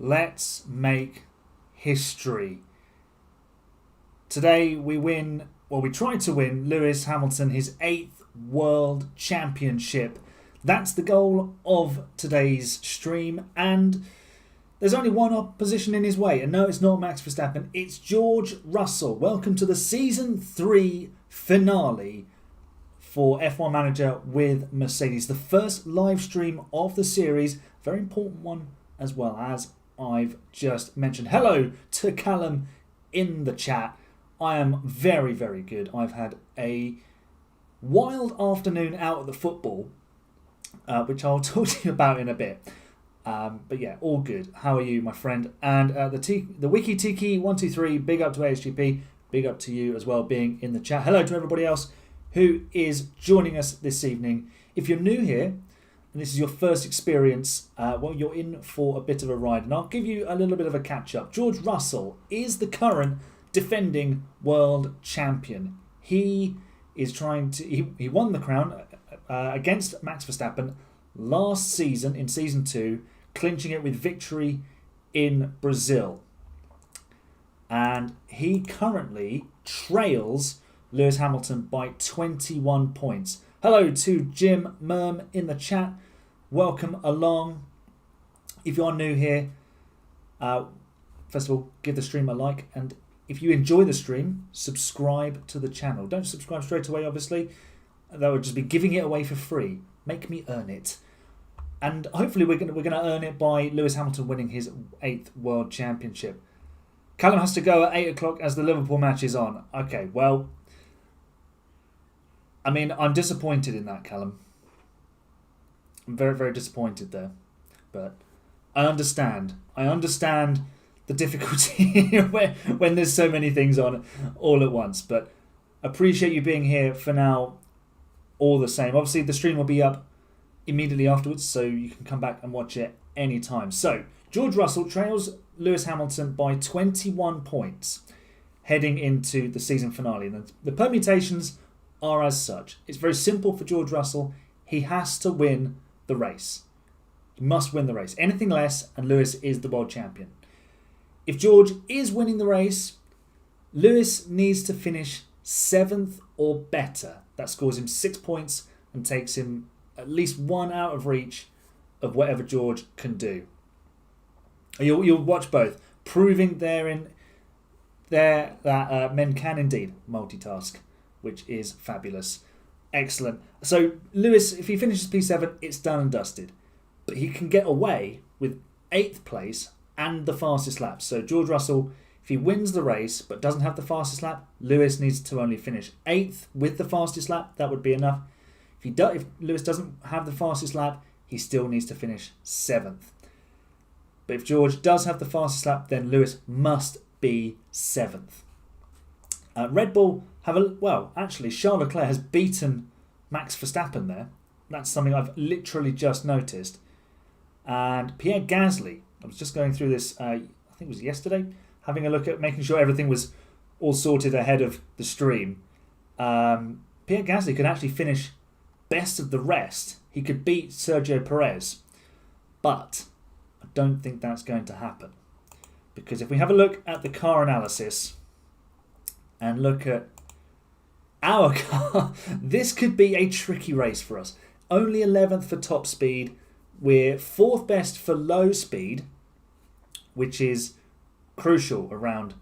Let's make history. Today we tried to win Lewis Hamilton his 8th World Championship. That's the goal of today's stream, and there's only one opposition in his way, and no, it's not Max Verstappen, it's George Russell. Welcome to the Season 3 finale for F1 Manager with Mercedes. The first live stream of the series, very important one as well, as I've just mentioned. Hello to Callum in the chat. I am very, very good. I've had a wild afternoon out at the football, which I'll talk to you about in a bit. But yeah, all good. How are you, my friend? And the Wiki Tiki 123, big up to ASGP, big up to you as well being in the chat. Hello to everybody else who is joining us this evening. If you're new here and this is your first experience, well, you're in for a bit of a ride, and I'll give you a little bit of a catch up. George Russell is the current defending world champion. He is he won the crown against Max Verstappen last season in season 2, clinching it with victory in Brazil. And he currently trails Lewis Hamilton by 21 points. Hello to Jim Merm in the chat. Welcome along. If you are new here, first of all, give the stream a like, and if you enjoy the stream, subscribe to the channel. Don't subscribe straight away, obviously. That would just be giving it away for free. Make me earn it. And hopefully we're going to earn it by Lewis Hamilton winning his 8th World Championship. Callum has to go at 8 o'clock as the Liverpool match is on. Okay, well, I mean, I'm disappointed in that, Callum. I'm very, very disappointed there. But I understand. I understand the difficulty when there's so many things on all at once. But appreciate you being here for now all the same. Obviously, the stream will be up immediately afterwards, so you can come back and watch it anytime. So, George Russell trails Lewis Hamilton by 21 points heading into the season finale. And the permutations are as such. It's very simple for George Russell. He has to win the race. He must win the race. Anything less and Lewis is the world champion. If George is winning the race, Lewis needs to finish 7th or better. That scores him 6 points and takes him at least 1 out of reach of whatever George can do. You'll watch both, proving that men can indeed multitask, which is fabulous. Excellent. So Lewis, if he finishes P7, it's done and dusted. But he can get away with 8th place and the fastest lap. So George Russell, if he wins the race but doesn't have the fastest lap, Lewis needs to only finish 8th with the fastest lap. That would be enough. If Lewis doesn't have the fastest lap, he still needs to finish 7th. But if George does have the fastest lap, then Lewis must be 7th. Red Bull actually, Charles Leclerc has beaten Max Verstappen there. That's something I've literally just noticed. And Pierre Gasly, I was just going through this, I think it was yesterday, having a look at making sure everything was all sorted ahead of the stream. Pierre Gasly could actually finish best of the rest. He could beat Sergio Perez. But I don't think that's going to happen. Because if we have a look at the car analysis and look at our car, this could be a tricky race for us. Only 11th for top speed. We're 4th best for low speed, which is crucial around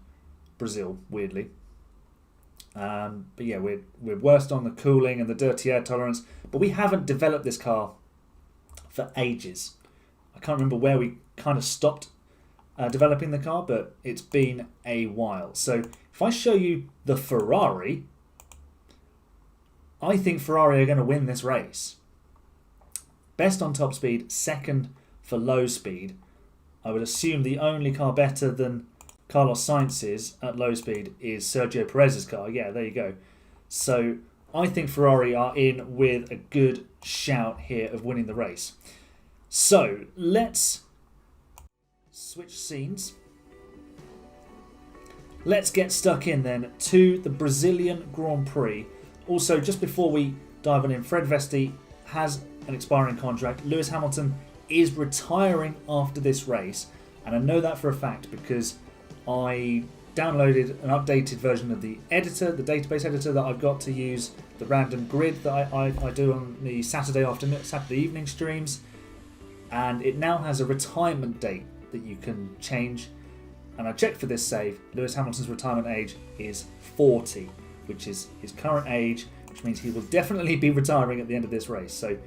Brazil, weirdly. But yeah, we're worst on the cooling and the dirty air tolerance. But we haven't developed this car for ages. I can't remember where we kind of stopped developing the car, but it's been a while. So if I show you the Ferrari, I think Ferrari are going to win this race. Best on top speed, 2nd for low speed. I would assume the only car better than Carlos Sainz's at low speed is Sergio Perez's car. Yeah, there you go. So I think Ferrari are in with a good shout here of winning the race. So let's switch scenes. Let's get stuck in then to the Brazilian Grand Prix. Also, just before we dive on in, Fred Vesti has an expiring contract. Lewis Hamilton is retiring after this race. And I know that for a fact because I downloaded an updated version of the editor, the database editor that I've got to use the random grid that I do on the Saturday evening streams, and it now has a retirement date that you can change. And I checked for this save. Lewis Hamilton's retirement age is 40, which is his current age, which means he will definitely be retiring at the end of this race. So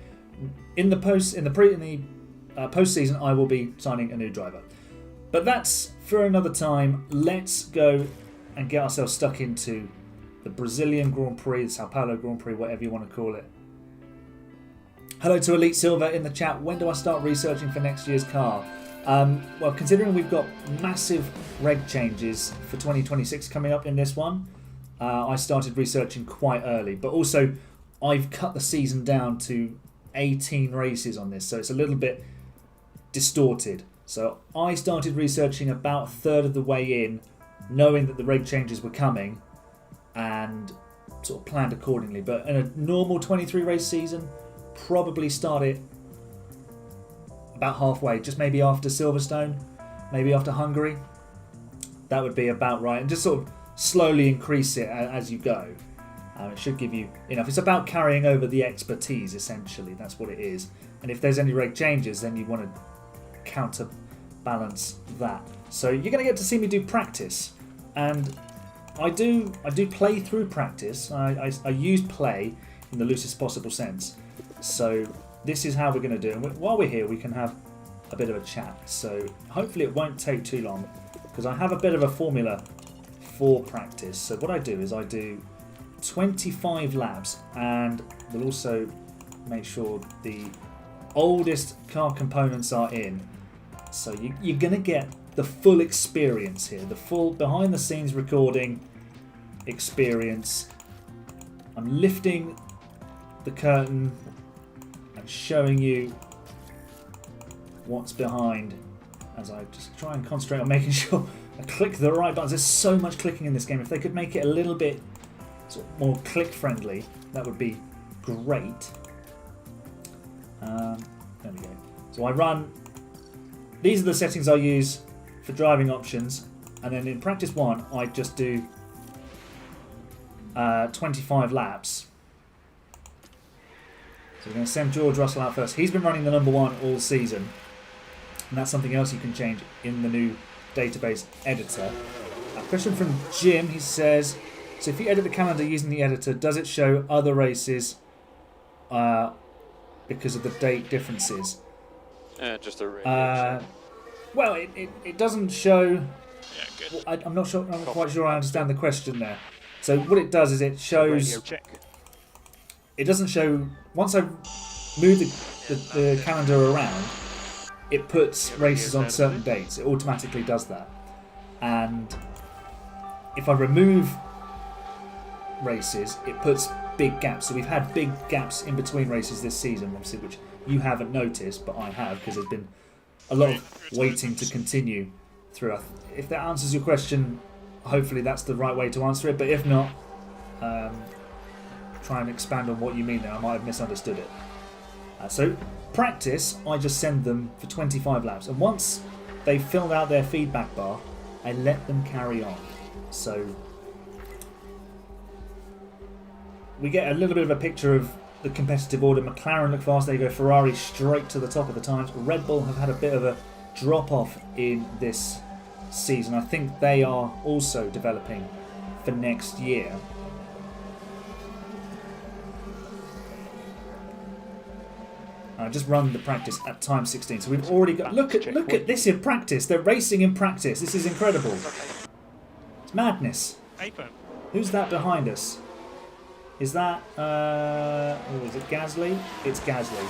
in the post season, I will be signing a new driver. But that's for another time. Let's go and get ourselves stuck into the Brazilian Grand Prix, the Sao Paulo Grand Prix, whatever you want to call it. Hello to Elite Silver in the chat. When do I start researching for next year's car? Well, considering we've got massive reg changes for 2026 coming up in this one, I started researching quite early. But also, I've cut the season down to 18 races on this, so it's a little bit distorted. So I started researching about a third of the way in, knowing that the reg changes were coming, and sort of planned accordingly. But in a normal 23 race season, probably start it about halfway, just maybe after Silverstone, maybe after Hungary. That would be about right, and just sort of slowly increase it as you go. It should give you enough. It's about carrying over the expertise, essentially. That's what it is. And if there's any reg changes, then you want to counterbalance that. So you're going to get to see me do practice, and I do play through practice. I use play in the loosest possible sense. So this is how we're going to do it. And while we're here, we can have a bit of a chat. So hopefully it won't take too long, because I have a bit of a formula for practice. So what I do is I do 25 laps, and we'll also make sure the oldest car components are in. So you're going to get the full experience here, the full behind the scenes recording experience. I'm lifting the curtain and showing you what's behind as I just try and concentrate on making sure I click the right buttons. There's so much clicking in this game. If they could make it a little bit sort of more click friendly, that would be great. There we go. So I run, these are the settings I use for driving options, and then in practice 1 I just do 25 laps. So we're going to send George Russell out first. He's been running the number 1 all season, and that's something else you can change in the new database editor. A question from Jim, he says, so if you edit the calendar using the editor, does it show other races because of the date differences? Just a radio well, it doesn't show. Yeah, good. I'm not sure. I'm not quite sure I understand the question there. So what it does is it shows. It doesn't show. Once I move the calendar around, it puts races on certain dates. It automatically does that. And if I remove races, it puts big gaps. So we've had big gaps in between races this season, obviously, which you haven't noticed, but I have, because there's been a lot of waiting to continue through. If that answers your question, hopefully that's the right way to answer it. But if not, try and expand on what you mean there. I might have misunderstood it. So practice, I just send them for 25 laps, and once they've filled out their feedback bar, I let them carry on. So we get a little bit of a picture of the competitive order. McLaren look fast, there you go. Ferrari straight to the top of the times. Red Bull have had a bit of a drop off in this season. I think they are also developing for next year. I just run the practice at time 16, so we've already got. Look at this in practice. They're racing in practice. This is incredible. It's madness. Who's that behind us? Is that is it Gasly? It's Gasly.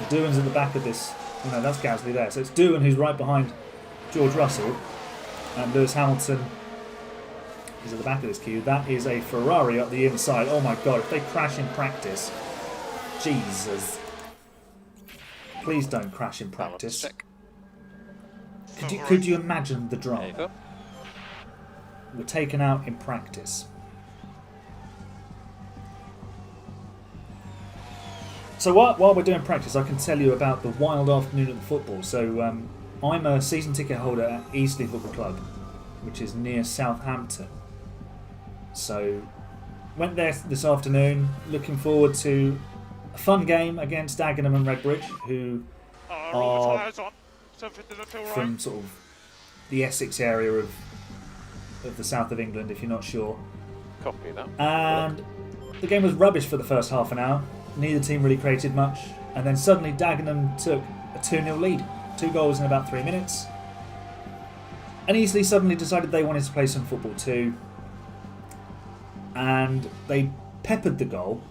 Doohan's at the back of this. Oh no, that's Gasly there. So it's Doohan who's right behind George Russell, and Lewis Hamilton is at the back of this queue. That is a Ferrari up the inside. Oh my God! If they crash in practice, Jesus! Please don't crash in practice. Could you imagine the drama? We're taken out in practice. So while we're doing practice, I can tell you about the wild afternoon of the football. So I'm a season ticket holder at Eastleigh Football Club, which is near Southampton. So went there this afternoon, looking forward to a fun game against Dagenham and Redbridge, who are from sort of the Essex area of the south of England, if you're not sure. Copy that. And the game was rubbish for the first half an hour. Neither team really created much. And then suddenly Dagenham took a 2-0 lead. 2 goals in about 3 minutes. And Eastleigh suddenly decided they wanted to play some football too. And they peppered the goal.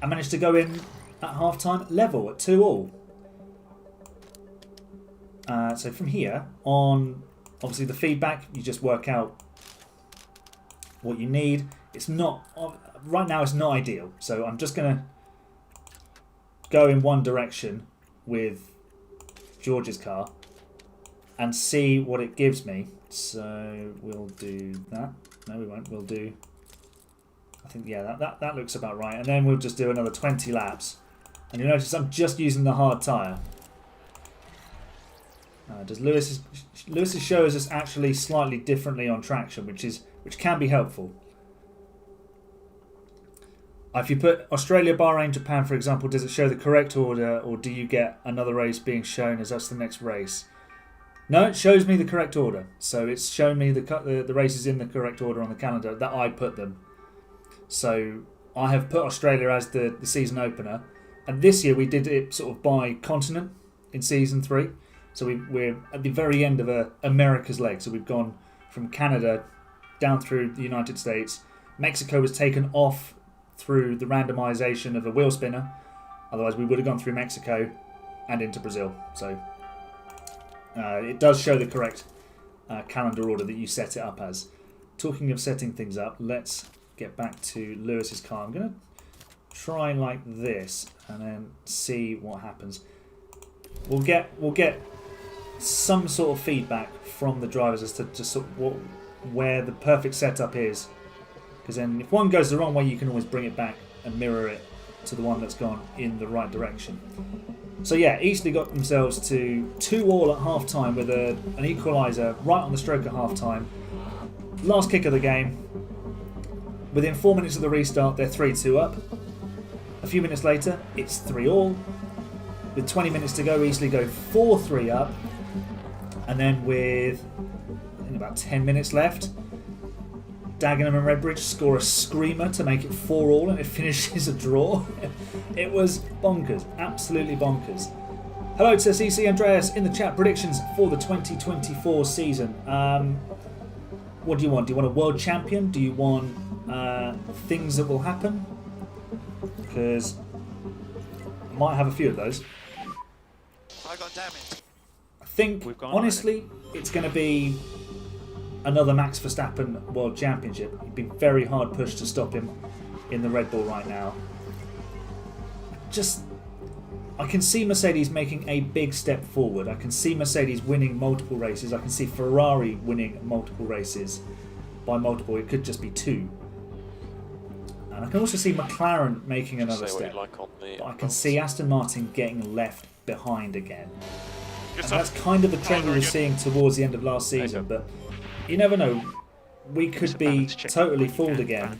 And managed to go in at half-time level at 2-2. So from here on, obviously the feedback, you just work out what you need. It's not, right now it's not ideal. So I'm just going to go in one direction with George's car and see what it gives me. So we'll do that. No, we won't. We'll do, I think, yeah, that looks about right. And then we'll just do another 20 laps. And you'll notice I'm just using the hard tyre. Does Lewis's shows us actually slightly differently on traction, which can be helpful. If you put Australia, Bahrain, Japan, for example, does it show the correct order, or do you get another race being shown as that's the next race? No, it shows me the correct order. So it's shown me the races in the correct order on the calendar that I put them. So I have put Australia as the season opener, and this year we did it sort of by continent in season 3. So we're at the very end of America's leg. So we've gone from Canada down through the United States. Mexico was taken off through the randomization of a wheel spinner. Otherwise we would have gone through Mexico and into Brazil. So it does show the correct calendar order that you set it up as. Talking of setting things up, let's get back to Lewis's car. I'm going to try like this and then see what happens. We'll get some sort of feedback from the drivers as to sort of where the perfect setup is. Because then if one goes the wrong way, you can always bring it back and mirror it to the one that's gone in the right direction. So yeah, Eastleigh got themselves to 2-2 at half-time with an equaliser right on the stroke of half-time. Last kick of the game. Within 4 minutes of the restart, they're 3-2 up. A few minutes later, it's 3-3. With 20 minutes to go, Eastleigh go 4-3 up. And then with, I think, about 10 minutes left, Dagenham and Redbridge score a screamer to make it 4-4, and it finishes a draw. It was bonkers, absolutely bonkers. Hello to CC Andreas in the chat. Predictions for the 2024 season. What do you want? Do you want a world champion? Do you want things that will happen? Because I might have a few of those. I got damaged. I think, honestly, it's going to be another Max Verstappen World Championship. He'd be very hard pushed to stop him in the Red Bull right now. I can see Mercedes making a big step forward. I can see Mercedes winning multiple races. I can see Ferrari winning multiple races. By multiple, it could just be 2. And I can also see McLaren making another step. But I can see Aston Martin getting left behind again. And that's kind of the trend we were seeing towards the end of last season. But you never know. We could be totally fooled again.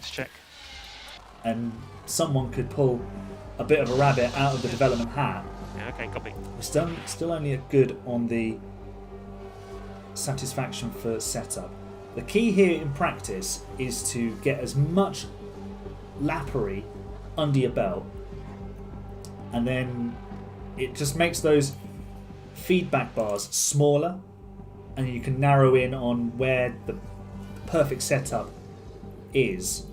And someone could pull a bit of a rabbit out of the development hat. Yeah, okay, copy. We're still only good on the satisfaction for setup. The key here in practice is to get as much lappery under your belt, and then it just makes those feedback bars smaller, and you can narrow in on where the perfect setup is.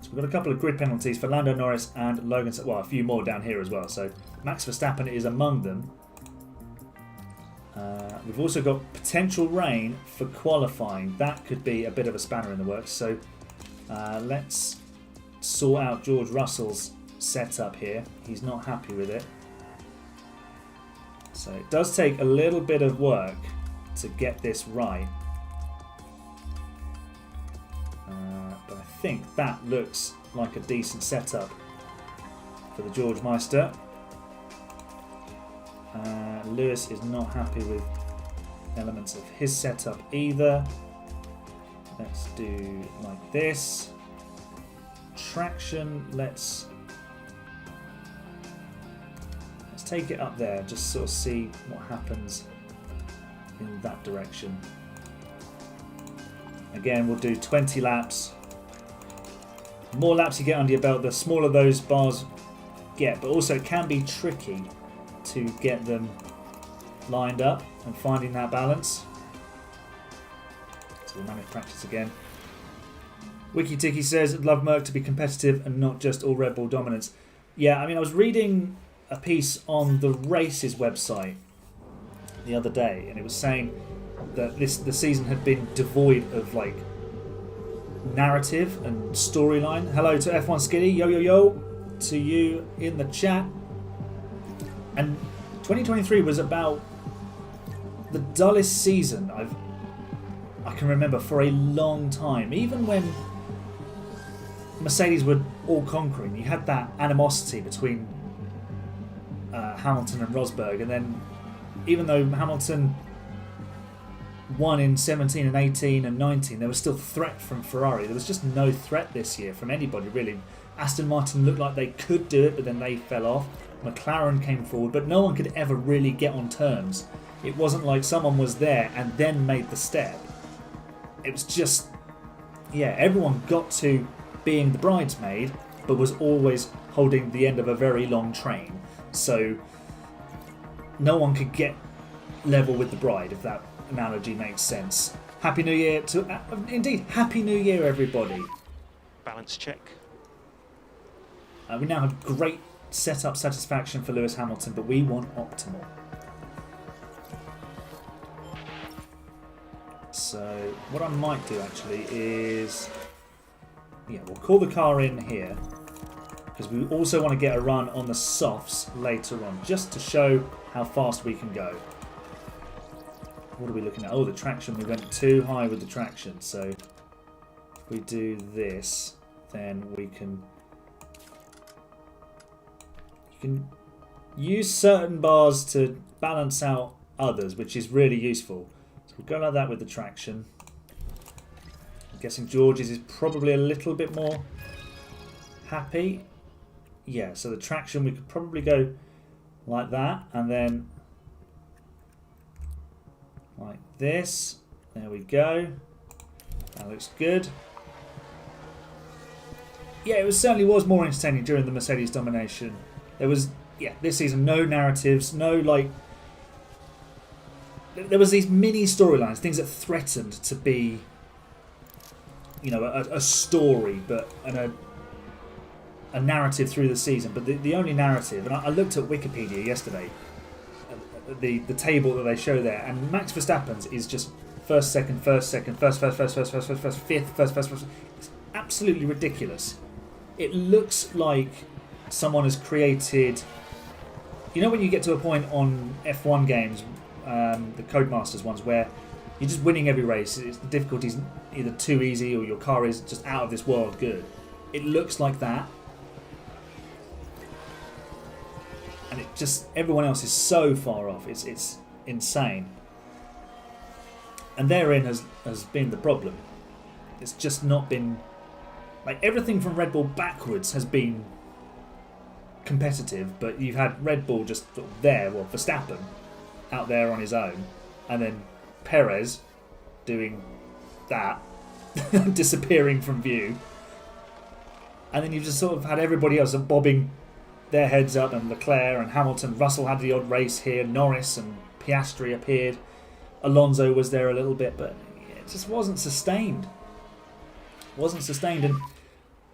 So we've got a couple of grid penalties for Lando Norris and Logan, well, a few more down here as well. So Max Verstappen is among them. We've also got potential rain for qualifying. That could be a bit of a spanner in the works. So let's sort out George Russell's setup here. He's not happy with it. So it does take a little bit of work to get this right. But I think that looks like a decent setup for the George Meister. Lewis is not happy with elements of his setup either. Let's do like this. Traction, let's take it up there, just sort of see what happens in that direction. Again, we'll do 20 laps. The more laps you get under your belt, the smaller those bars get, but also it can be tricky to get them lined up and finding that balance. So we'll manage practice again. Wiki Tiki says, I'd love Merc to be competitive and not just all Red Bull dominance. Yeah, I mean, I was reading a piece on the races website the other day, and it was saying that the season had been devoid of like narrative and storyline. Hello to F1 Skinny, yo yo yo to you in the chat. And 2023 was about the dullest season I can remember for a long time. Even when Mercedes were all conquering, you had that animosity between Hamilton and Rosberg, and then even though Hamilton won in 17 and 18 and 19, there was still threat from Ferrari. There was just no threat this year from anybody really. Aston Martin looked like they could do it, but then they fell off. McLaren came forward, but no one could ever really get on terms. It wasn't like someone was there and then made the step. It was just, yeah, everyone got to being the bridesmaid, but was always holding the end of a very long train. So no one could get level with the bride, if that analogy makes sense. Happy New Year to indeed, Happy New Year, everybody. Balance check. We now have great setup satisfaction for Lewis Hamilton, but we want optimal. So what I might do actually is, yeah, we'll call the car in here, because we also want to get a run on the softs later on, just to show how fast we can go. What are we looking at? Oh, the traction. We went too high with the traction. So if we do this, then we can... You can use certain bars to balance out others, which is really useful. So we'll go like that with the traction. I'm guessing George's is probably a little bit more happy. Yeah, so the traction, we could probably go like that, and then like this. There we go. That looks good. Yeah, it certainly was more entertaining during the Mercedes domination. There was, yeah, this season, no narratives, no like... There was these mini storylines, things that threatened to be, you know, a story, but a narrative through the season. But the only narrative, and I looked at Wikipedia yesterday, the table that they show there, and Max Verstappen's is just first, second, fifth. It's absolutely ridiculous. It looks like someone has created... You know when you get to a point on F1 games, the Codemasters ones, where you're just winning every race, the difficulty's either too easy or your car is just out of this world good. It looks like that. And it just, everyone else is so far off. It's insane. And therein has been the problem. It's just not been... Like, everything from Red Bull backwards has been competitive, but you've had Red Bull just sort of there, well, Verstappen out there on his own, and then Perez doing that, disappearing from view. And then you've just sort of had everybody else bobbing their heads up, and Leclerc and Hamilton. Russell had the odd race here. Norris and Piastri appeared. Alonso was there a little bit, but it just wasn't sustained.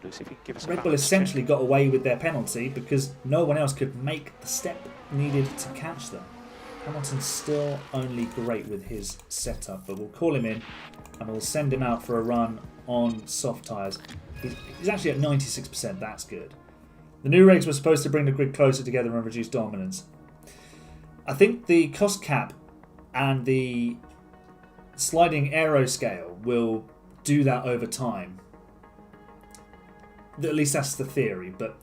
And Red Bull essentially got away with their penalty because no one else could make the step needed to catch them. Hamilton's still only great with his setup, but we'll call him in and we'll send him out for a run on soft tyres. He's actually at 96%, that's good. The new regs were supposed to bring the grid closer together and reduce dominance. I think the cost cap and the sliding aero scale will do that over time. At least that's the theory, but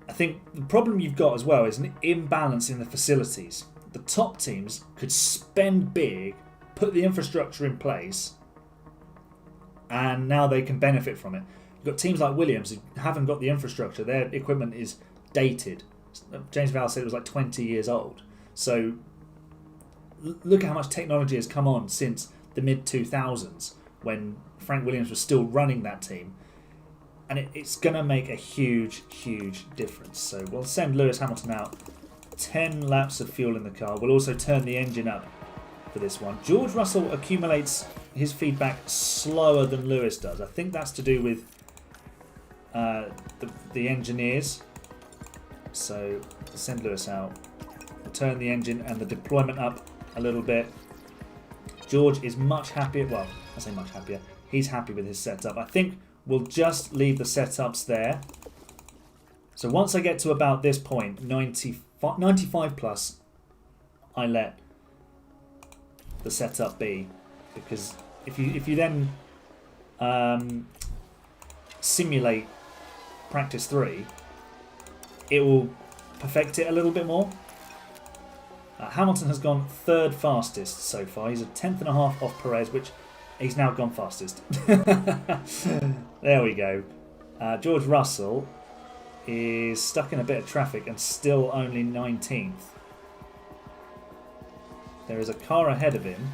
I think the problem you've got as well is an imbalance in the facilities. the top teams could spend big, put the infrastructure in place, and now they can benefit from it. You've got teams like Williams who haven't got the infrastructure. Their equipment is dated. James Vowell said it was like 20 years old. So look at how much technology has come on since the mid-2000s when Frank Williams was still running that team. And it's going to make a huge, huge difference. So we'll send Lewis Hamilton out. 10 laps of fuel in the car. We'll also turn the engine up for this one. George Russell accumulates his feedback slower than Lewis does. I think that's to do with the engineers. So send Lewis out. We'll turn the engine and the deployment up a little bit. George is much happier. Well, I say much happier. He's happy with his setup. I think we'll just leave the setups there. So once I get to about this point, 95 plus, I let the setup be, because if you then simulate practice 3, it will perfect it a little bit more. Hamilton has gone third fastest so far. He's a 10th and a half off Perez, which he's now gone fastest. There we go. George Russell is stuck in a bit of traffic and still only 19th. There is a car ahead of him.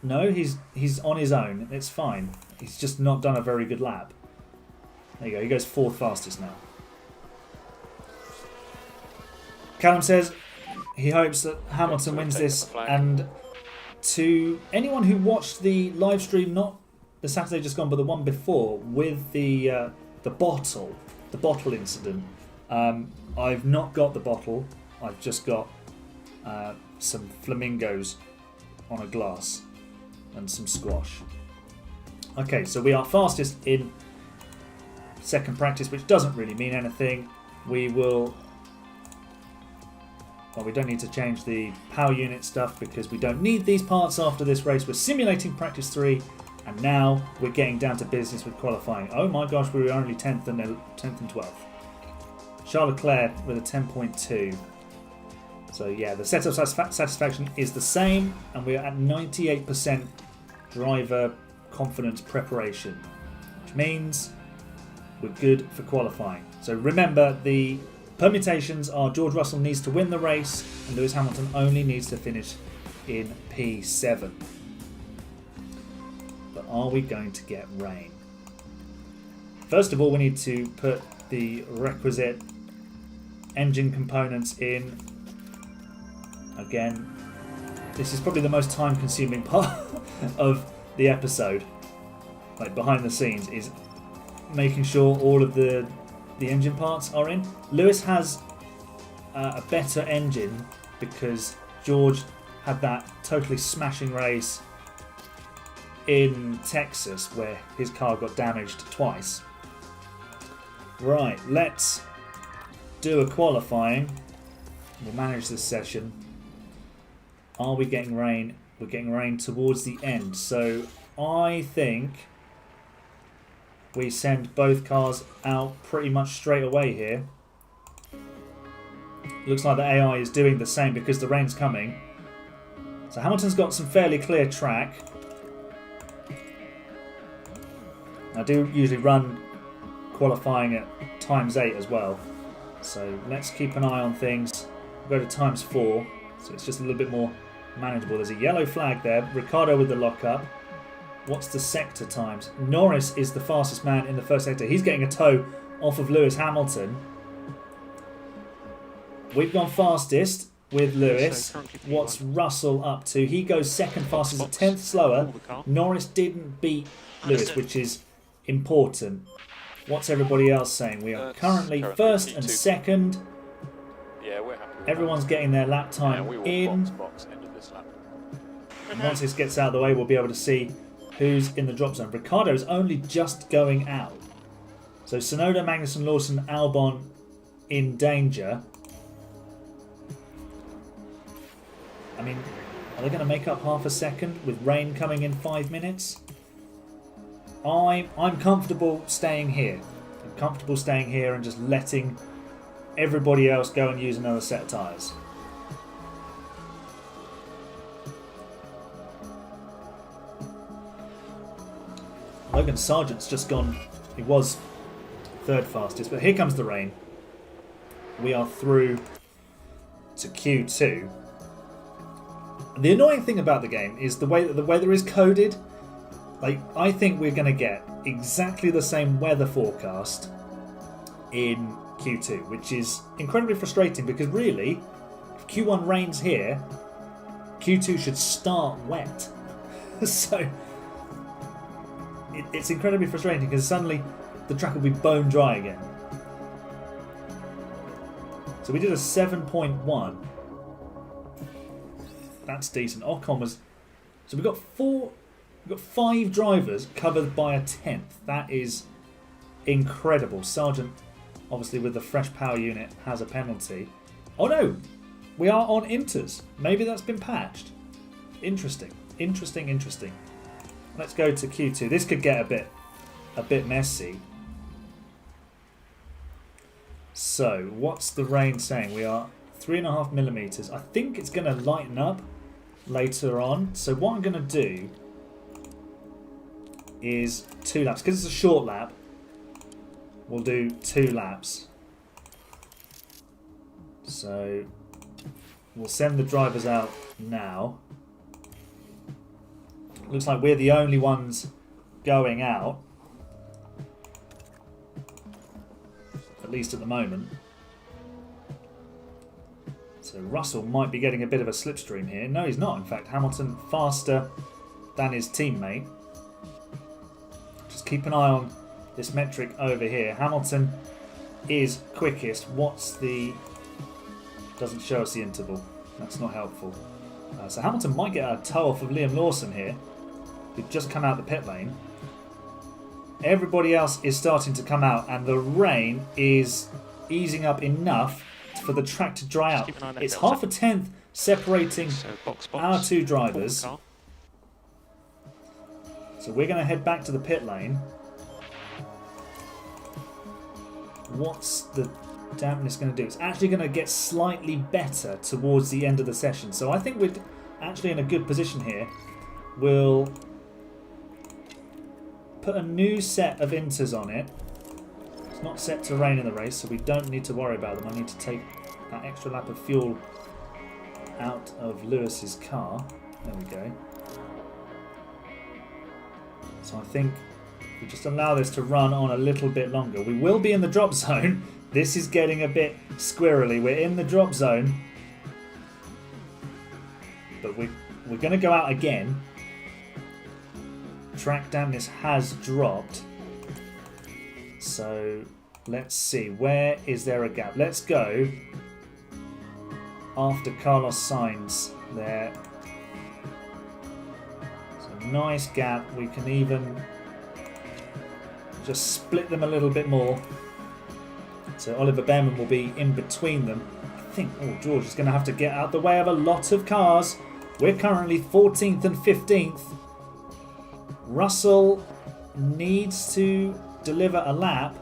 No, he's on his own. It's fine. He's just not done a very good lap. There you go. He goes fourth fastest now. Callum says he hopes that Hamilton wins this. And to anyone who watched the live stream, not the Saturday just gone, but the one before with the bottle incident, I've not got the bottle. I've just got some flamingos on a glass and some squash. Okay, so we are fastest in second practice, which doesn't really mean anything. We will... Well, we don't need to change the power unit stuff because we don't need these parts after this race. We're simulating practice 3, and now we're getting down to business with qualifying. Oh my gosh, we were only 10th and 12th. Charles Leclerc with a 10.2. So yeah, the setup satisfaction is the same, and we're at 98% driver confidence preparation, which means we're good for qualifying. So remember, the permutations are George Russell needs to win the race and Lewis Hamilton only needs to finish in P7. But are we going to get rain? First of all, we need to put the requisite engine components in. Again, this is probably the most time-consuming part of the episode, like behind the scenes, is making sure all of the engine parts are in. Lewis has a better engine because George had that totally smashing race in Texas where his car got damaged twice. Right, let's do a qualifying. We'll manage this session. Are we getting rain? We're getting rain towards the end. So I think we send both cars out pretty much straight away here. Looks like the AI is doing the same because the rain's coming. So Hamilton's got some fairly clear track. I do usually run qualifying at ×8 as well. So let's keep an eye on things. We'll go to ×4. So it's just a little bit more manageable. There's a yellow flag there. Ricciardo with the lockup. What's the sector times? Norris is the fastest man in the first sector. He's getting a tow off of Lewis Hamilton. We've gone fastest with Lewis. What's Russell up to? He goes second fastest, a 10th slower. Norris didn't beat Lewis, which is important. What's everybody else saying? We are currently first and second. Yeah, we're happy. Everyone's getting their lap time in. Box, end of this lap. And once this gets out of the way, we'll be able to see who's in the drop zone. Ricciardo is only just going out. So Tsunoda, Magnussen, Lawson, Albon in danger. I mean, are they going to make up half a second with rain coming in 5 minutes? I'm comfortable staying here. I'm comfortable staying here and just letting everybody else go and use another set of tyres. Logan Sargent's just gone. He was third fastest, but here comes the rain. We are through to Q2. The annoying thing about the game is the way that the weather is coded. Like, I think we're going to get exactly the same weather forecast in Q2, which is incredibly frustrating because really, if Q1 rains here, Q2 should start wet. So it's incredibly frustrating because suddenly the track will be bone dry again. So we did a 7.1. That's decent. Ocon was. So we've got 5 drivers covered by a 10th. That is incredible. Sargent, obviously with the fresh power unit, has a penalty. Oh no! We are on inters. Maybe that's been patched. Interesting. Interesting. Let's go to Q2. This could get a bit messy. So, what's the rain saying? We are 3.5 millimeters. I think it's going to lighten up later on. So what I'm going to do is 2 laps. Because it's a short lap, we'll do 2 laps. So we'll send the drivers out now. Looks like we're the only ones going out. At least at the moment. So Russell might be getting a bit of a slipstream here. No, he's not. In fact, Hamilton faster than his teammate. Just keep an eye on this metric over here. Hamilton is quickest. What's the... Doesn't show us the interval. That's not helpful. So Hamilton might get a toe off of Liam Lawson here, who'd just come out the pit lane. Everybody else is starting to come out, and the rain is easing up enough for the track to dry out. It's half a tenth separating our 2 drivers. So we're going to head back to the pit lane. What's the dampness going to do? It's actually going to get slightly better towards the end of the session. So I think we're actually in a good position here. We'll put a new set of inters on it. It's not set to rain in the race, so we don't need to worry about them. I need to take that extra lap of fuel out of Lewis's car. There we go. So I think if we just allow this to run on a little bit longer, we will be in the drop zone. This is getting a bit squirrely. We're in the drop zone, but we're going to go out again. Track dampness has dropped. So let's see. Where is there a gap? Let's go after Carlos Sainz there. So nice gap. We can even just split them a little bit more. So Oliver Behrman will be in between them. I think, oh, George is going to have to get out the way of a lot of cars. We're currently 14th and 15th. Russell needs to deliver a lap.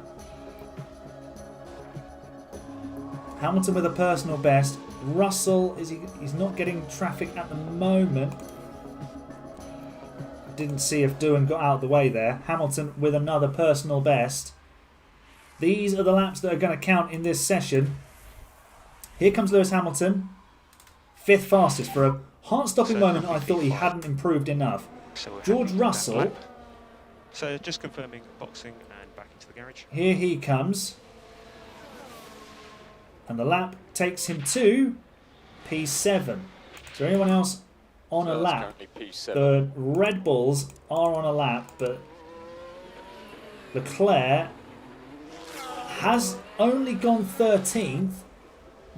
Hamilton with a personal best. Russell, he's not getting traffic at the moment. Didn't see if Doohan got out of the way there. Hamilton with another personal best. These are the laps that are going to count in this session. Here comes Lewis Hamilton. 5th fastest. For a heart-stopping moment, I thought he hadn't improved enough. George Russell. So just confirming boxing and back into the garage. Here he comes. And the lap takes him to P7. Is there anyone else on a lap? The Red Bulls are on a lap, but Leclerc has only gone 13th.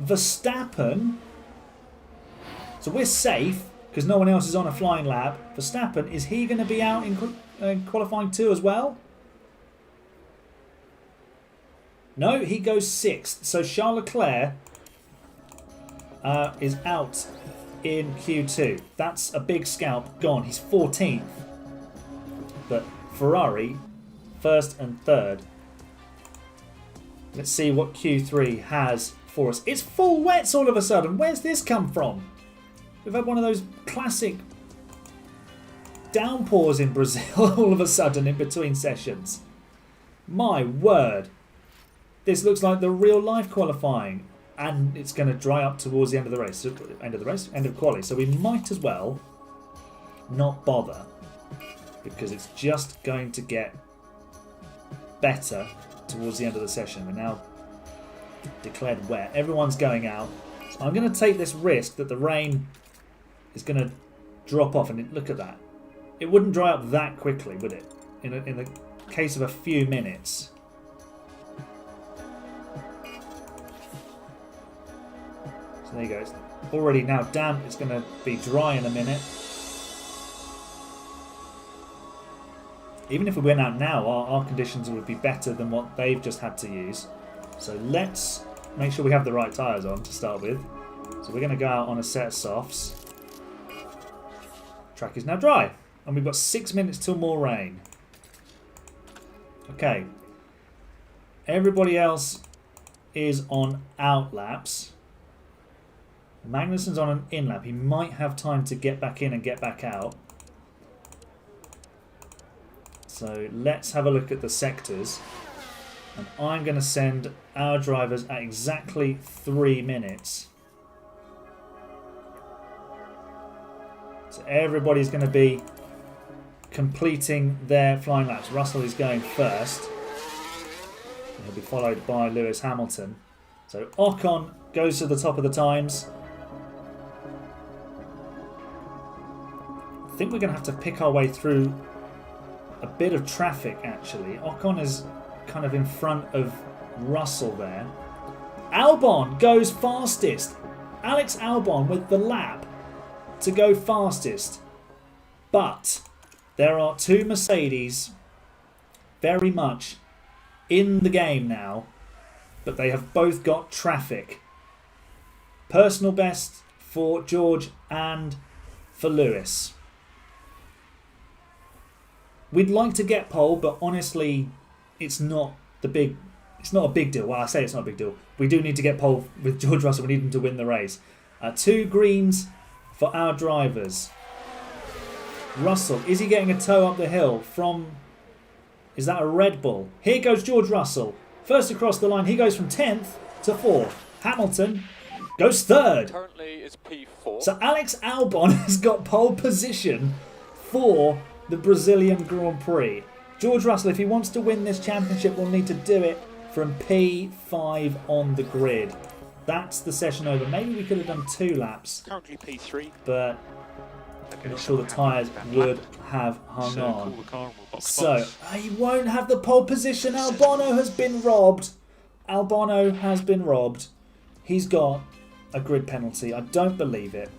Verstappen. So we're safe because no one else is on a flying lap. Verstappen, is he going to be out in qualifying 2 as well? No, he goes 6th. So Charles Leclerc is out in Q2. That's a big scalp gone. He's 14th. But Ferrari, 1st and 3rd. Let's see what Q3 has for us. It's full wets all of a sudden. Where's this come from? We've had one of those classic downpours in Brazil all of a sudden in between sessions. My word. This looks like the real life qualifying. And it's going to dry up towards the end of the race. End of quali. So we might as well not bother. Because it's just going to get better towards the end of the session. We're now declared wet. Everyone's going out. So I'm going to take this risk that the rain is going to drop off. And look at that. It wouldn't dry up that quickly, would it? In the case of a few minutes. So there you go. It's already now damp. It's going to be dry in a minute. Even if we went out now, our conditions would be better than what they've just had to use. So let's make sure we have the right tyres on to start with. So we're going to go out on a set of softs. Track is now dry. And we've got 6 minutes till more rain. Okay. Everybody else is on out laps. Magnussen's on an in lap. He might have time to get back in and get back out. So let's have a look at the sectors. And I'm going to send our drivers at exactly 3 minutes. So everybody's going to be completing their flying laps. Russell is going first. And he'll be followed by Lewis Hamilton. So Ocon goes to the top of the times. I think we're going to have to pick our way through a bit of traffic, actually. Ocon is kind of in front of Russell there. Albon goes fastest. Alex Albon with the lap to go fastest. But there are two Mercedes very much in the game now, but they have both got traffic. Personal best for George and for Lewis. We'd like to get pole, but honestly, it's not a big deal. Well, I say it's not a big deal. We do need to get pole with George Russell. We need him to win the race. 2 greens for our drivers. Russell, is he getting a tow up the hill from... Is that a Red Bull? Here goes George Russell. First across the line, he goes from 10th to 4th. Hamilton goes 3rd. Currently is P4. So Alex Albon has got pole position for the Brazilian Grand Prix. George Russell, if he wants to win this championship, will need to do it from P5 on the grid. That's the session over. Maybe we could have done 2 laps. Currently P3. But I'm not sure the tyres would have hung on. So, he won't have the pole position. Albano has been robbed. Albano has been robbed. He's got a grid penalty. I don't believe it.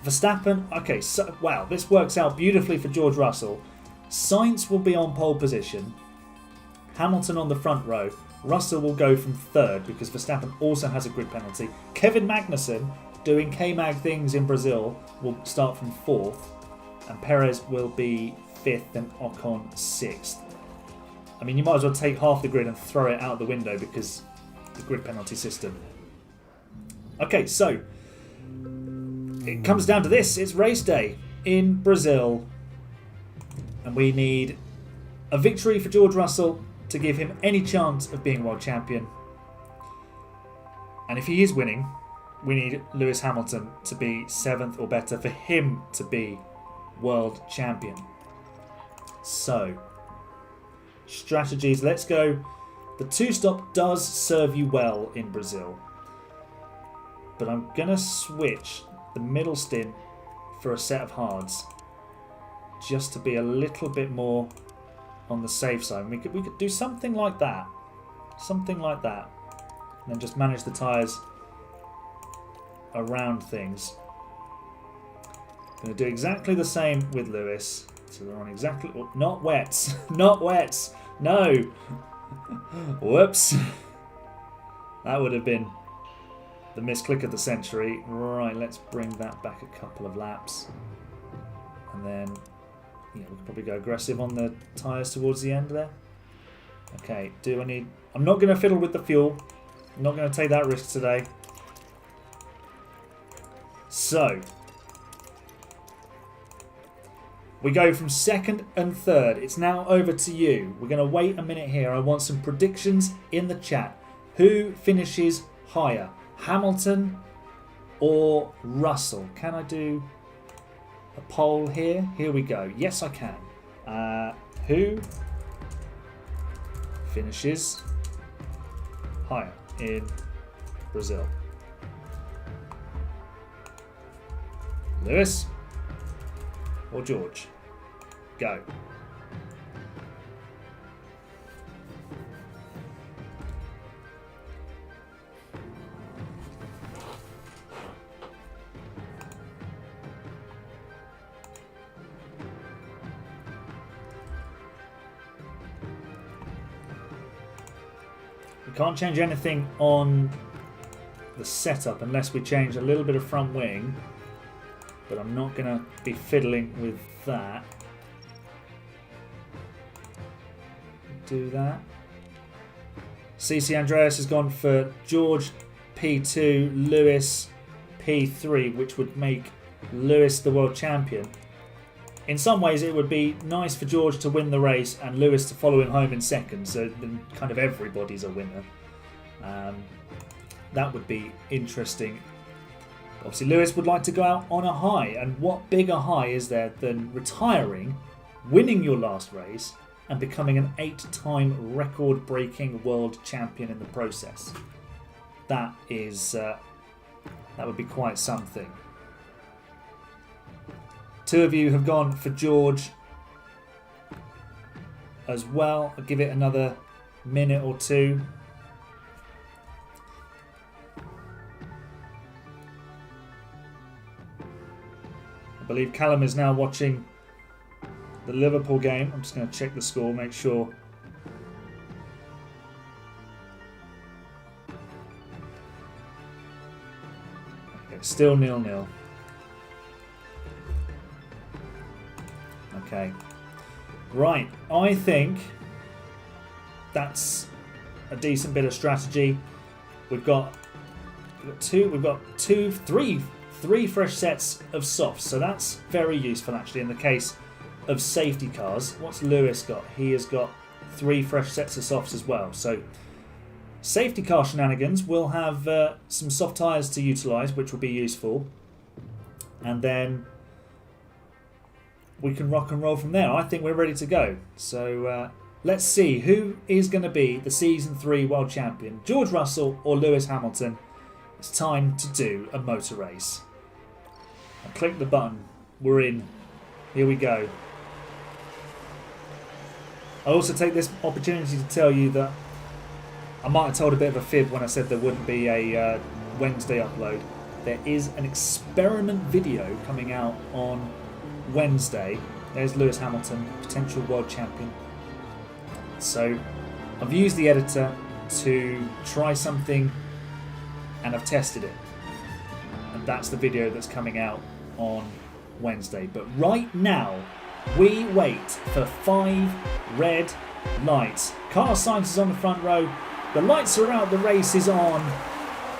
Verstappen, okay, so, wow, this works out beautifully for George Russell. Sainz will be on pole position. Hamilton on the front row. Russell will go from 3rd because Verstappen also has a grid penalty. Kevin Magnussen, doing K-Mag things in Brazil, will start from 4th. And Perez will be 5th and Ocon 6th. I mean, you might as well take half the grid and throw it out the window because the grid penalty system. Okay, so it comes down to this. It's race day in Brazil. And we need a victory for George Russell to give him any chance of being world champion. And if he is winning, we need Lewis Hamilton to be 7th or better for him to be world champion. So, strategies. Let's go. The 2-stop does serve you well in Brazil. But I'm going to switch the middle stint for a set of hards. Just to be a little bit more on the safe side. We could do something like that. Something like that. And then just manage the tyres around things. Going to do exactly the same with Lewis. So they're on exactly... Oh, not wets. Not wets. No. Whoops. That would have been the misclick of the century. Right, let's bring that back a couple of laps. And then... yeah, we could probably go aggressive on the tyres towards the end there. Okay, do I need... I'm not going to fiddle with the fuel. I'm not going to take that risk today. So, we go from second and third. It's now over to you. We're going to wait a minute here. I want some predictions in the chat. Who finishes higher? Hamilton or Russell? Can I do a poll here? Here we go. Yes, I can. Who finishes higher in Brazil? Lewis or George? Go. We can't change anything on the setup unless we change a little bit of front wing. But I'm not going to be fiddling with that. Do that. CC Andreas has gone for George P2, Lewis P3, which would make Lewis the world champion. In some ways, it would be nice for George to win the race and Lewis to follow him home in second, so then kind of everybody's a winner. That would be interesting. Obviously, Lewis would like to go out on a high, and what bigger high is there than retiring, winning your last race, and becoming an 8-time record-breaking world champion in the process? That is, that would be quite something. Two of you have gone for George as well. I'll give it another minute or two. I believe Callum is now watching the Liverpool game. I'm just going to check the score, make sure. Okay, still 0-0. Okay. Right, I think that's a decent bit of strategy. We've got three fresh sets of softs, so that's very useful actually in the case of safety cars. What's Lewis got? He has got 3 fresh sets of softs as well. So safety car shenanigans, we'll have some soft tyres to utilise, which will be useful, and then we can rock and roll from there. I think we're ready to go. So let's see who is going to be the Season 3 World Champion, George Russell or Lewis Hamilton. It's time to do a motor race. I click the button. We're in. Here we go. I also take this opportunity to tell you that I might have told a bit of a fib when I said there wouldn't be a Wednesday upload. There is an experiment video coming out on Wednesday. There's Lewis Hamilton, potential world champion. So I've used the editor to try something and I've tested it. And that's the video that's coming out on Wednesday. But right now, we wait for 5 red lights. Carlos Sainz is on the front row. The lights are out, the race is on.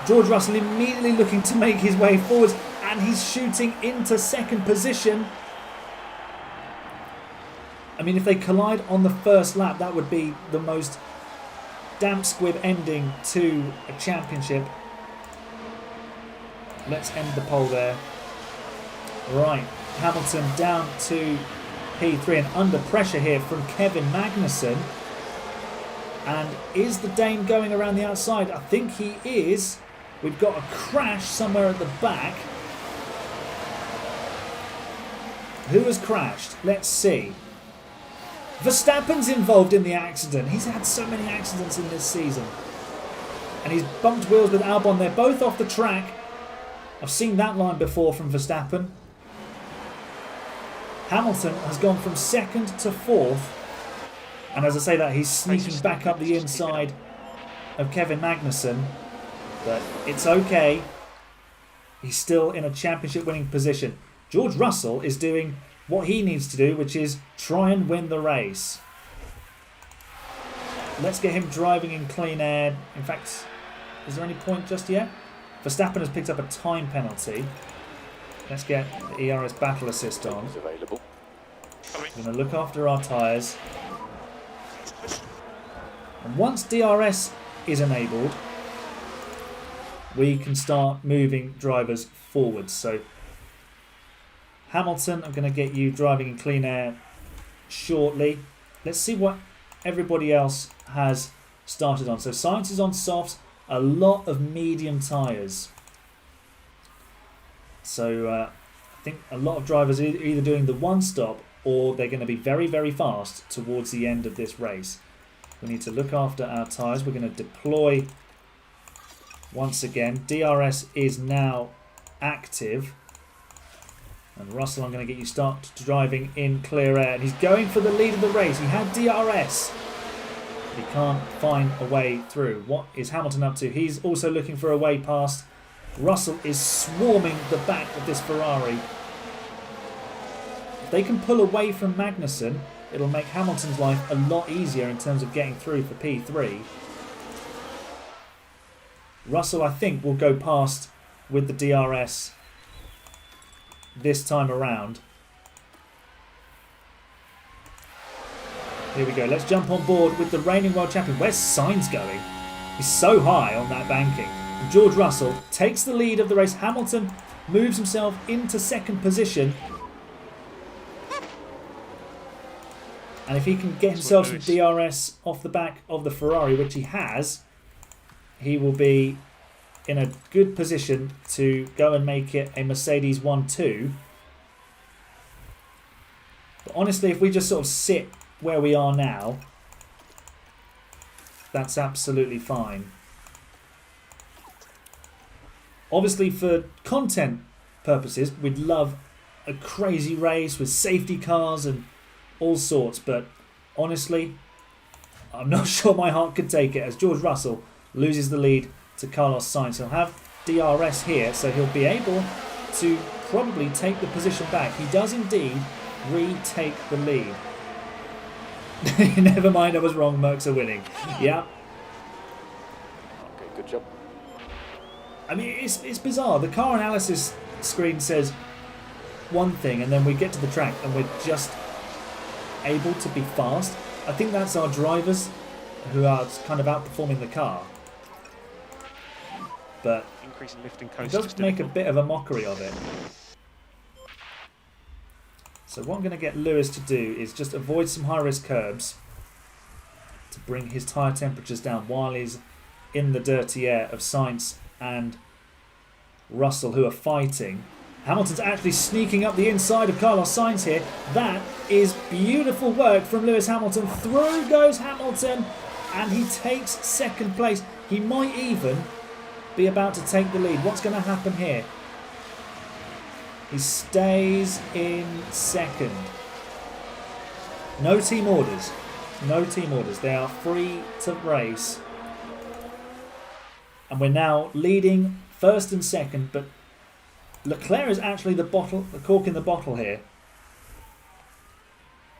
George Russell immediately looking to make his way forwards, and he's shooting into second position. I mean, if they collide on the first lap, that would be the most damp squib ending to a championship. Let's end the poll there. Right, Hamilton down to P3 and under pressure here from Kevin Magnussen. And is the Dane going around the outside? I think he is. We've got a crash somewhere at the back. Who has crashed? Let's see. Verstappen's involved in the accident. He's had so many accidents in this season. And he's bumped wheels with Albon. They're both off the track. I've seen that line before from Verstappen. Hamilton has gone from second to fourth. And as I say that, he's sneaking back up the inside of Kevin Magnussen. But it's okay. He's still in a championship winning position. George Russell is doing what he needs to do, which is try and win the race. let's get him driving in clean air. In fact, is there any point just yet? Verstappen has picked up a time penalty. Let's get the ERS battle assist on. Available. We're going to look after our tyres. And once DRS is enabled, we can start moving drivers forwards. So Hamilton, I'm going to get you driving in clean air shortly. Let's see what everybody else has started on. So Sainz is on softs, a lot of medium tyres. So I think a lot of drivers are either doing the one stop or they're going to be very, very fast towards the end of this race. We need to look after our tyres. We're going to deploy once again. DRS is now active. And Russell, I'm going to get you start driving in clear air. And he's going for the lead of the race. He had DRS. But he can't find a way through. What is Hamilton up to? He's also looking for a way past. Russell is swarming the back of this Ferrari. If they can pull away from Magnussen, it'll make Hamilton's life a lot easier in terms of getting through for P3. Russell, I think, will go past with the DRS this time around. Here we go. Let's jump on board with the reigning world champion. Where's Sainz going? He's so high on that banking. And George Russell takes the lead of the race. Hamilton moves himself into second position. And if he can get himself some DRS off the back of the Ferrari, which he has, he will be in a good position to go and make it a Mercedes 1-2. But honestly, if we just sort of sit where we are now, that's absolutely fine. Obviously, for content purposes, we'd love a crazy race with safety cars and all sorts, but honestly, I'm not sure my heart could take it as George Russell loses the lead to Carlos Sainz. He'll have DRS here, so he'll be able to probably take the position back. He does indeed retake the lead. Never mind, I was wrong. Mercs are winning. Yeah. Okay, good job. I mean, it's bizarre. The car analysis screen says one thing, and then we get to the track and we're just able to be fast. I think that's our drivers who are kind of outperforming the car. But Increase in lifting it coast. does make a bit of a mockery of it. So what I'm going to get Lewis to do is just avoid some high-risk curbs to bring his tyre temperatures down while he's in the dirty air of Sainz and Russell, who are fighting. Hamilton's actually sneaking up the inside of Carlos Sainz here. That is beautiful work from Lewis Hamilton. Through goes Hamilton, and he takes second place. He might even be about to take the lead. What's going to happen here? He stays in second. No team orders. No team orders. They are free to race. And we're now leading first and second, but Leclerc is actually the cork in the bottle here.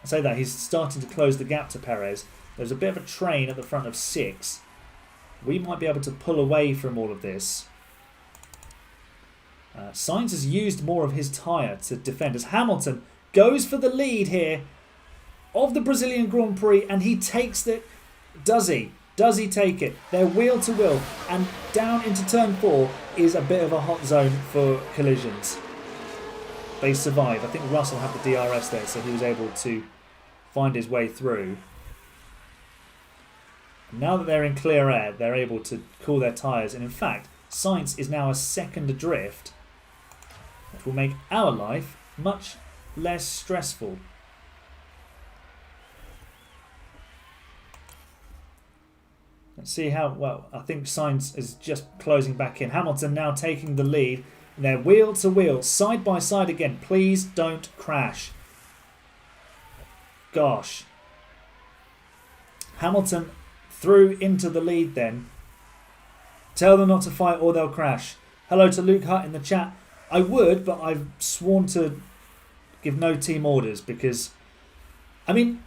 I say that, he's starting to close the gap to Perez. There's a bit of a train at the front of 6. We might be able to pull away from all of this. Sainz has used more of his tyre to defend as Hamilton goes for the lead here of the Brazilian Grand Prix, and he takes it. Does he? Does he take it? They're wheel to wheel, and down into turn 4 is a bit of a hot zone for collisions. They survive. I think Russell had the DRS there, so he was able to find his way through. Now that they're in clear air, they're able to cool their tyres, and in fact, Sainz is now a second adrift, which will make our life much less stressful. Let's see how well. I think Sainz is just closing back in. Hamilton now taking the lead. They're wheel to wheel, side by side again. Please don't crash. Gosh. Hamilton through into the lead then. Tell them not to fight or they'll crash. Hello to Luke Hutt in the chat. I would, but I've sworn to give no team orders because, I mean,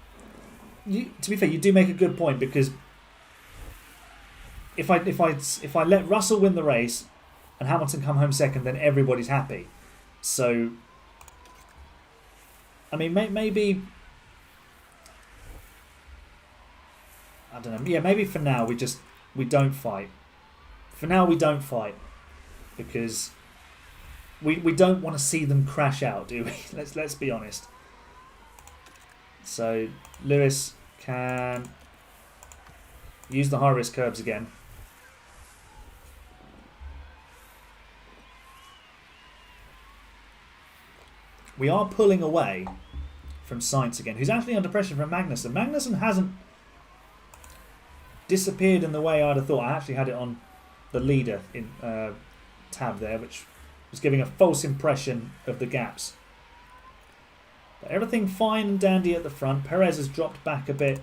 to be fair, you do make a good point because if I let Russell win the race and Hamilton come home second, then everybody's happy. So, I mean, maybe I don't know. Yeah, maybe for now we don't fight. For now, we don't fight because we don't want to see them crash out, do we? Let's be honest. So Lewis can use the high risk curbs again. We are pulling away from Sainz again, who's actually under pressure from Magnussen. Magnussen hasn't disappeared in the way I'd have thought. I actually had it on the leader in tab there, which was giving a false impression of the gaps. But everything fine and dandy at the front. Perez has dropped back a bit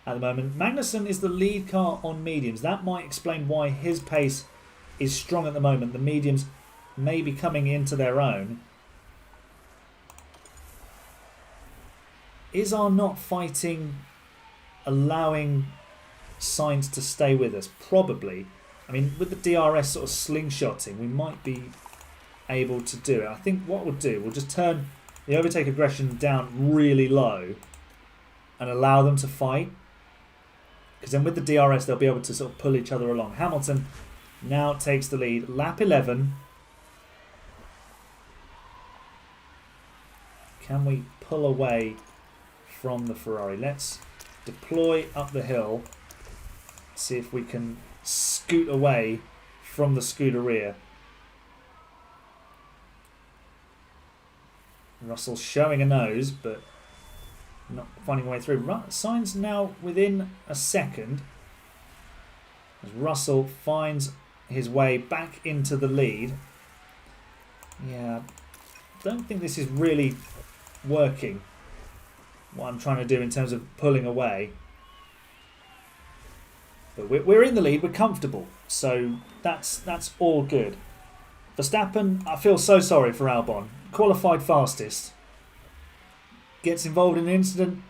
at the moment. Magnussen is the lead car on mediums. That might explain why his pace is strong at the moment. The mediums may be coming into their own. Is our not fighting allowing Sainz to stay with us? Probably. I mean, with the DRS sort of slingshotting, we might be able to do it. I think what we'll do, we'll just turn the overtake aggression down really low and allow them to fight. Because then with the DRS, they'll be able to sort of pull each other along. Hamilton now takes the lead. Lap 11. Can we pull away from the Ferrari? Let's deploy up the hill. See if we can scoot away from the Scuderia. Russell showing a nose, but not finding a way through. Sainz now within a second as Russell finds his way back into the lead. Yeah, don't think this is really working, what I'm trying to do in terms of pulling away. But we're in the lead, we're comfortable, so that's all good. Verstappen, I feel so sorry for Albon. Qualified fastest. Gets involved in an incident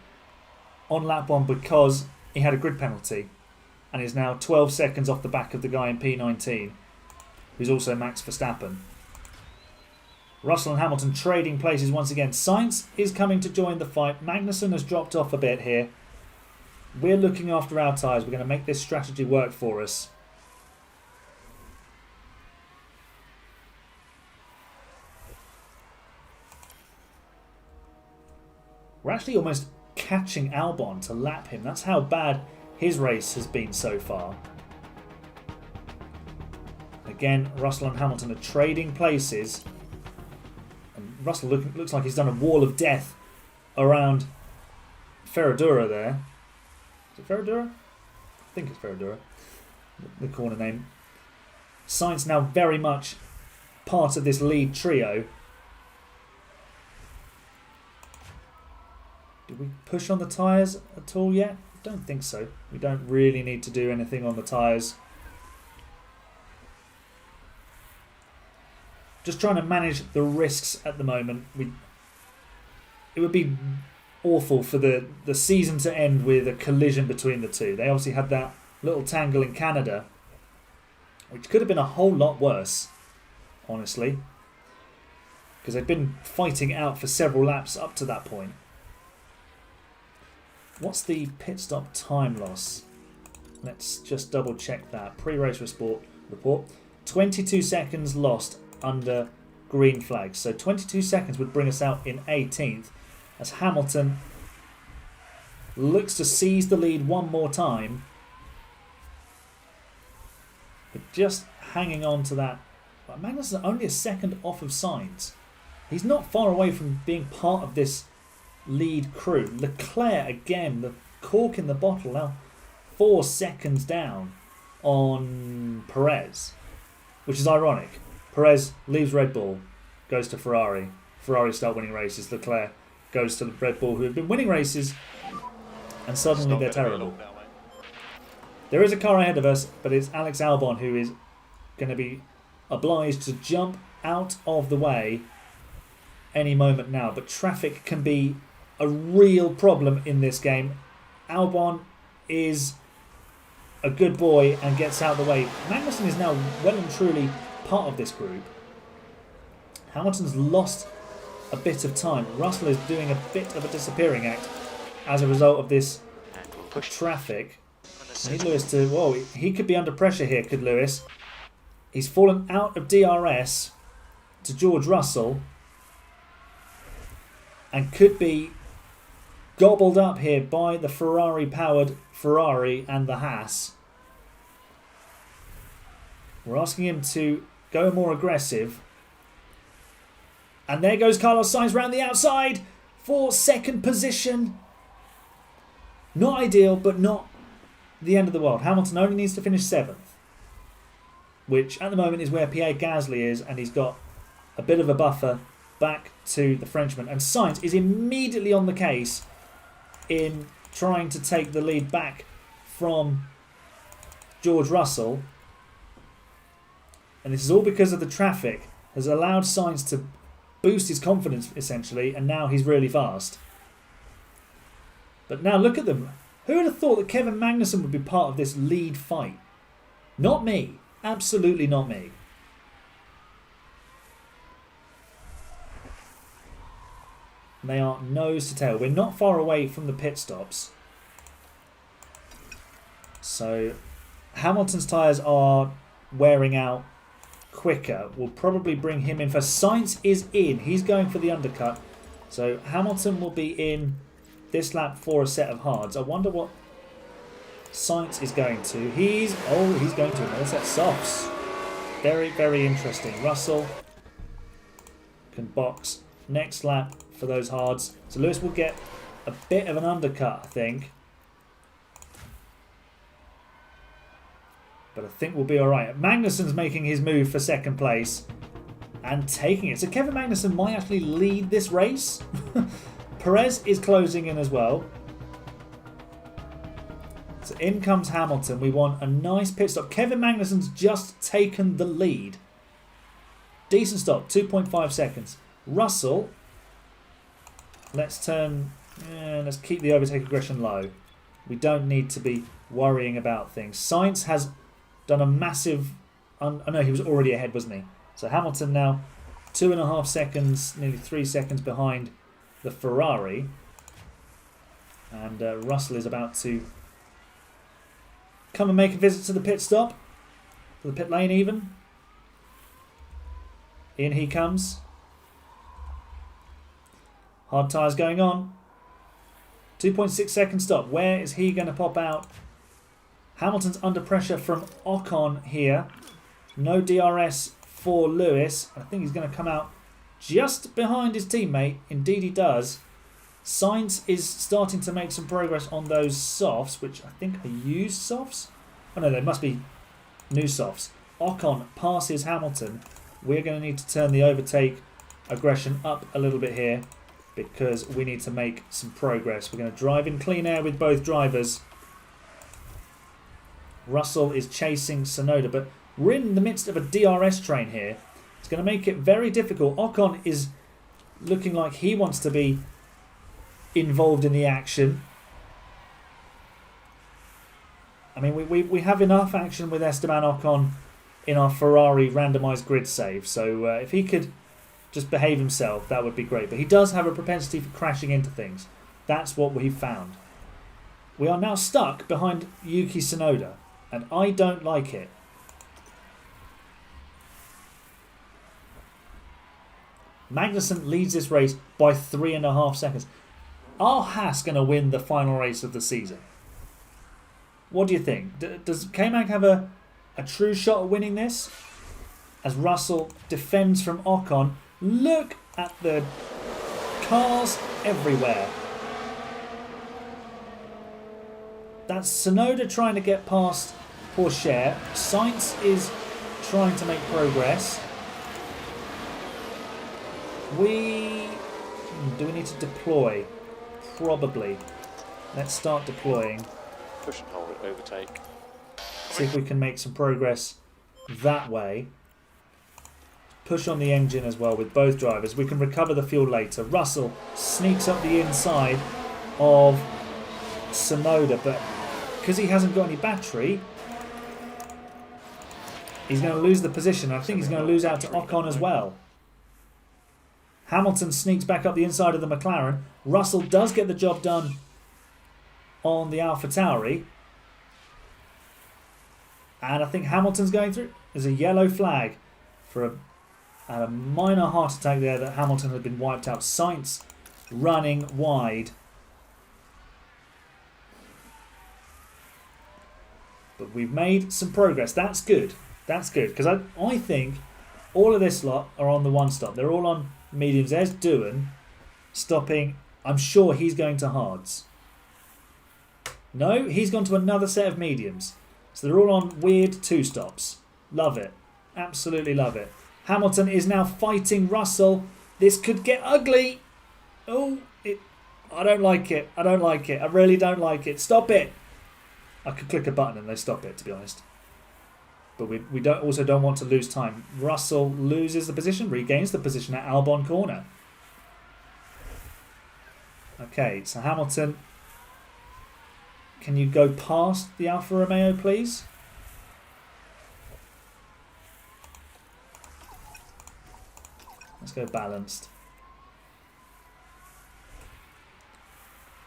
on lap 1 because he had a grid penalty and is now 12 seconds off the back of the guy in P19 who's also Max Verstappen. Russell and Hamilton trading places once again. Sainz is coming to join the fight. Magnussen has dropped off a bit here. We're looking after our tyres. We're going to make this strategy work for us. We're actually almost catching Albon to lap him. That's how bad his race has been so far. Again, Russell and Hamilton are trading places. And Russell looks like he's done a wall of death around Ferradura there. Is it Ferradura? I think it's Ferradura, the corner name. Sainz now very much part of this lead trio. Did we push on the tyres at all yet? I don't think so. We don't really need to do anything on the tyres. Just trying to manage the risks at the moment. It would be awful for the season to end with a collision between the two. They obviously had that little tangle in Canada, which could have been a whole lot worse, honestly, because they'd been fighting out for several laps up to that point. What's the pit stop time loss? Let's just double check that. Pre-race report. 22 seconds lost under green flags. So 22 seconds would bring us out in 18th as Hamilton looks to seize the lead one more time. But just hanging on to that. But Magnus is only a second off of Sainz. He's not far away from being part of this lead crew. Leclerc again, the cork in the bottle, now 4 seconds down on Perez, which is ironic. Perez leaves Red Bull, goes to Ferrari. Ferrari start winning races. Leclerc goes to the Red Bull, who have been winning races, and suddenly they're terrible. There is a car ahead of us, but it's Alex Albon who is going to be obliged to jump out of the way any moment now. But traffic can be a real problem in this game. Albon is a good boy and gets out of the way. Magnussen is now well and truly part of this group. Hamilton's lost a bit of time. Russell is doing a bit of a disappearing act as a result of this And we'll push. traffic. I need Lewis to... Whoa, he could be under pressure here, could Lewis? He's fallen out of DRS to George Russell and could be gobbled up here by the Ferrari-powered Ferrari and the Haas. We're asking him to go more aggressive. And there goes Carlos Sainz round the outside for second position. Not ideal, but not the end of the world. Hamilton only needs to finish 7th, which at the moment is where Pierre Gasly is, and he's got a bit of a buffer back to the Frenchman. And Sainz is immediately on the case in trying to take the lead back from George Russell. And this is all because of the traffic has allowed Sainz to boost his confidence, essentially, and now he's really fast. But now look at them. Who would have thought that Kevin Magnussen would be part of this lead fight? Not me. Absolutely not me. They are nose to tail. We're not far away from the pit stops. So Hamilton's tyres are wearing out quicker. Will probably bring him in first. Sainz is in. He's going for the undercut. So Hamilton will be in this lap for a set of hards. I wonder what Sainz is going to. He's going to another set of softs. Very, very interesting. Russell can box next lap for those hards. So Lewis will get a bit of an undercut, I think. But I think we'll be alright. Magnussen's making his move for second place and taking it. So Kevin Magnussen might actually lead this race. Perez is closing in as well. So in comes Hamilton. We want a nice pit stop. Kevin Magnussen's just taken the lead. Decent stop, 2.5 seconds. Russell, let's keep the overtake aggression low. We don't need to be worrying about things. Sainz has done a massive... no, he was already ahead, wasn't he? So Hamilton now 2.5 seconds, nearly 3 seconds behind the Ferrari. And Russell is about to come and make a visit to the pit stop. To the pit lane even. In he comes. Hard tyres going on. 2.6 second stop. Where is he going to pop out? Hamilton's under pressure from Ocon here. No DRS for Lewis. I think he's going to come out just behind his teammate. Indeed he does. Sainz is starting to make some progress on those softs, which I think are used softs. Oh no, they must be new softs. Ocon passes Hamilton. We're going to need to turn the overtake aggression up a little bit here because we need to make some progress. We're going to drive in clean air with both drivers. Russell is chasing Tsunoda, but we're in the midst of a DRS train here. It's going to make it very difficult. Ocon is looking like he wants to be involved in the action. I mean, we have enough action with Esteban Ocon in our Ferrari randomised grid save, so if he could just behave himself, that would be great. But he does have a propensity for crashing into things. That's what we've found. We are now stuck behind Yuki Tsunoda, and I don't like it. Magnussen leads this race by 3.5 seconds. Are Haas going to win the final race of the season? What do you think? Does K-Mag have a true shot at winning this? As Russell defends from Ocon. Look at the cars everywhere. That's Tsunoda trying to get past Porsche. Sainz is trying to make progress. Do we need to deploy? Probably. Let's start deploying. Push and hold it, overtake. See if we can make some progress that way. Push on the engine as well with both drivers. We can recover the fuel later. Russell sneaks up the inside of Tsunoda, but because he hasn't got any battery, He's going to lose the position. I think he's going to lose out to Ocon as well. Hamilton sneaks back up the inside of the McLaren. Russell does get the job done on the AlphaTauri. And I think Hamilton's going through. There's a yellow flag for a minor heart attack there that Hamilton had been wiped out. Sainz running wide. But we've made some progress. That's good. That's good. Because I think all of this lot are on the one stop. They're all on mediums. There's Doohan stopping. I'm sure he's going to hards. No, he's gone to another set of mediums. So they're all on weird two stops. Love it. Absolutely love it. Hamilton is now fighting Russell. This could get ugly. Oh, I don't like it. I don't like it. I really don't like it. Stop it. I could click a button and they stop it, to be honest. But we don't want to lose time. Russell loses the position, regains the position at Albon corner. Okay, so Hamilton, can you go past the Alfa Romeo, please? Let's go balanced.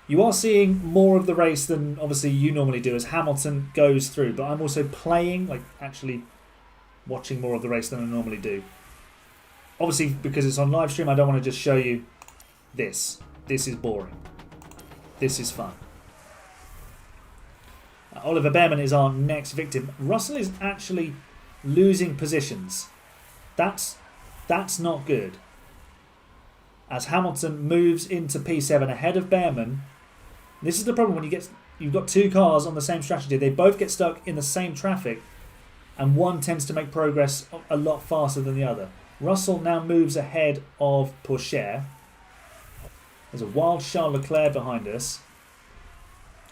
You are seeing more of the race than obviously you normally do as Hamilton goes through, but I'm also playing, like actually watching more of the race than I normally do. Obviously, because it's on live stream, I don't want to just show you this. This is boring. This is fun. Oliver Behrman is our next victim. Russell is actually losing positions. That's not good. As Hamilton moves into P7 ahead of Behrman. This is the problem when you've got two cars on the same strategy. They both get stuck in the same traffic, and one tends to make progress a lot faster than the other. Russell now moves ahead of Pourchaire. There's a wild Charles Leclerc behind us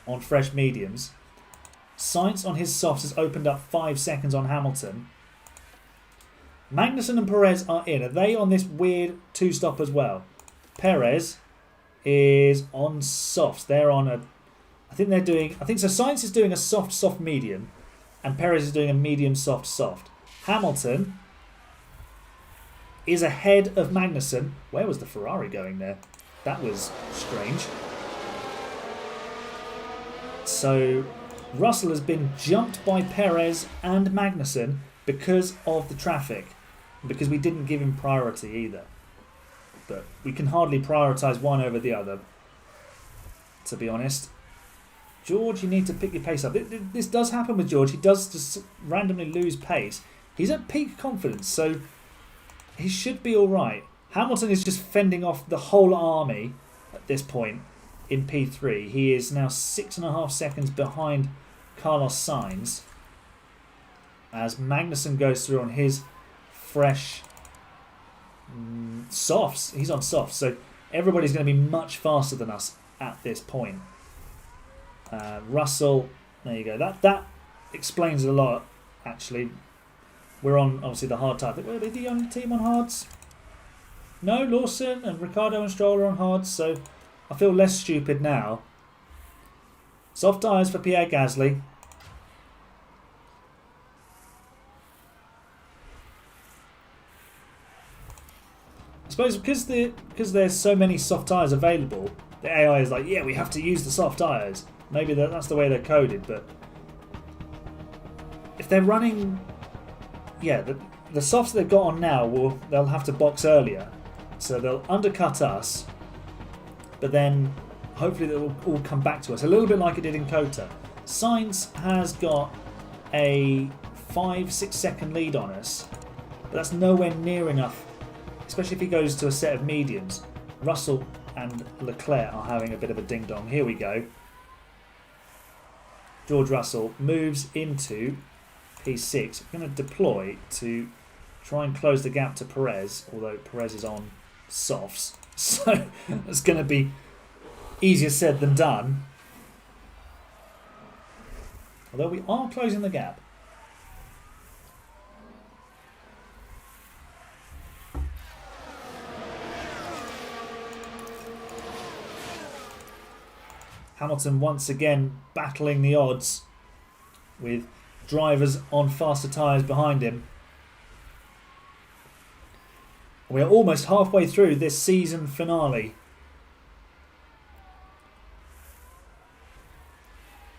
on fresh mediums. Sainz on his softs has opened up 5 seconds on Hamilton. Magnussen and Perez are in. Are they on this weird two-stop as well? Perez is on softs. They're on a... I think so Sainz is doing a soft, medium. And Perez is doing a medium, soft. Hamilton is ahead of Magnussen. Where was the Ferrari going there? That was strange. So Russell has been jumped by Perez and Magnussen because of the traffic. Because we didn't give him priority either. But we can hardly prioritise one over the other, to be honest. George, you need to pick your pace up. This does happen with George. He does just randomly lose pace. He's at peak confidence, so he should be alright. Hamilton is just fending off the whole army at this point in P3. He is now 6.5 seconds behind Carlos Sainz as Magnussen goes through on his fresh softs. He's on softs, so everybody's going to be much faster than us at this point. Russell, there you go. That explains a lot, actually. We're on, obviously, the hard type. Were they the only team on hards? No, Lawson and Ricciardo and Stroll are on hards, so I feel less stupid now. Soft tyres for Pierre Gasly. I suppose because there's so many soft tyres available, the AI is like, yeah, we have to use the soft tyres. Maybe that's the way they're coded, but if they're running, yeah, the softs they've got on now, they'll have to box earlier, so they'll undercut us, but then hopefully they'll all come back to us, a little bit like it did in Kota. Sainz has got a 5-6 second lead on us, but that's nowhere near enough, especially if he goes to a set of mediums. Russell and Leclerc are having a bit of a ding-dong. Here we go. George Russell moves into P6. We're going to deploy to try and close the gap to Perez, although Perez is on softs. So it's going to be easier said than done. Although we are closing the gap. Hamilton once again battling the odds with drivers on faster tyres behind him. We are almost halfway through this season finale.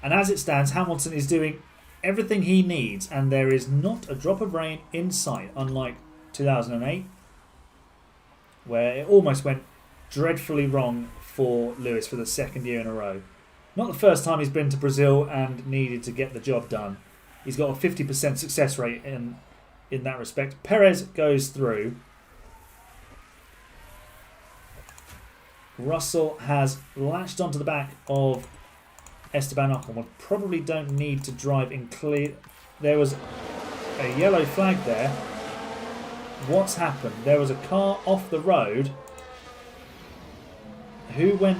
And as it stands, Hamilton is doing everything he needs, and there is not a drop of rain in sight, unlike 2008, where it almost went dreadfully wrong for Lewis for the second year in a row. Not the first time he's been to Brazil and needed to get the job done. He's got a 50% success rate in that respect. Perez goes through. Russell has latched onto the back of Esteban Ocon. We probably don't need to drive in clear. There was a yellow flag there. What's happened? There was a car off the road. Who went?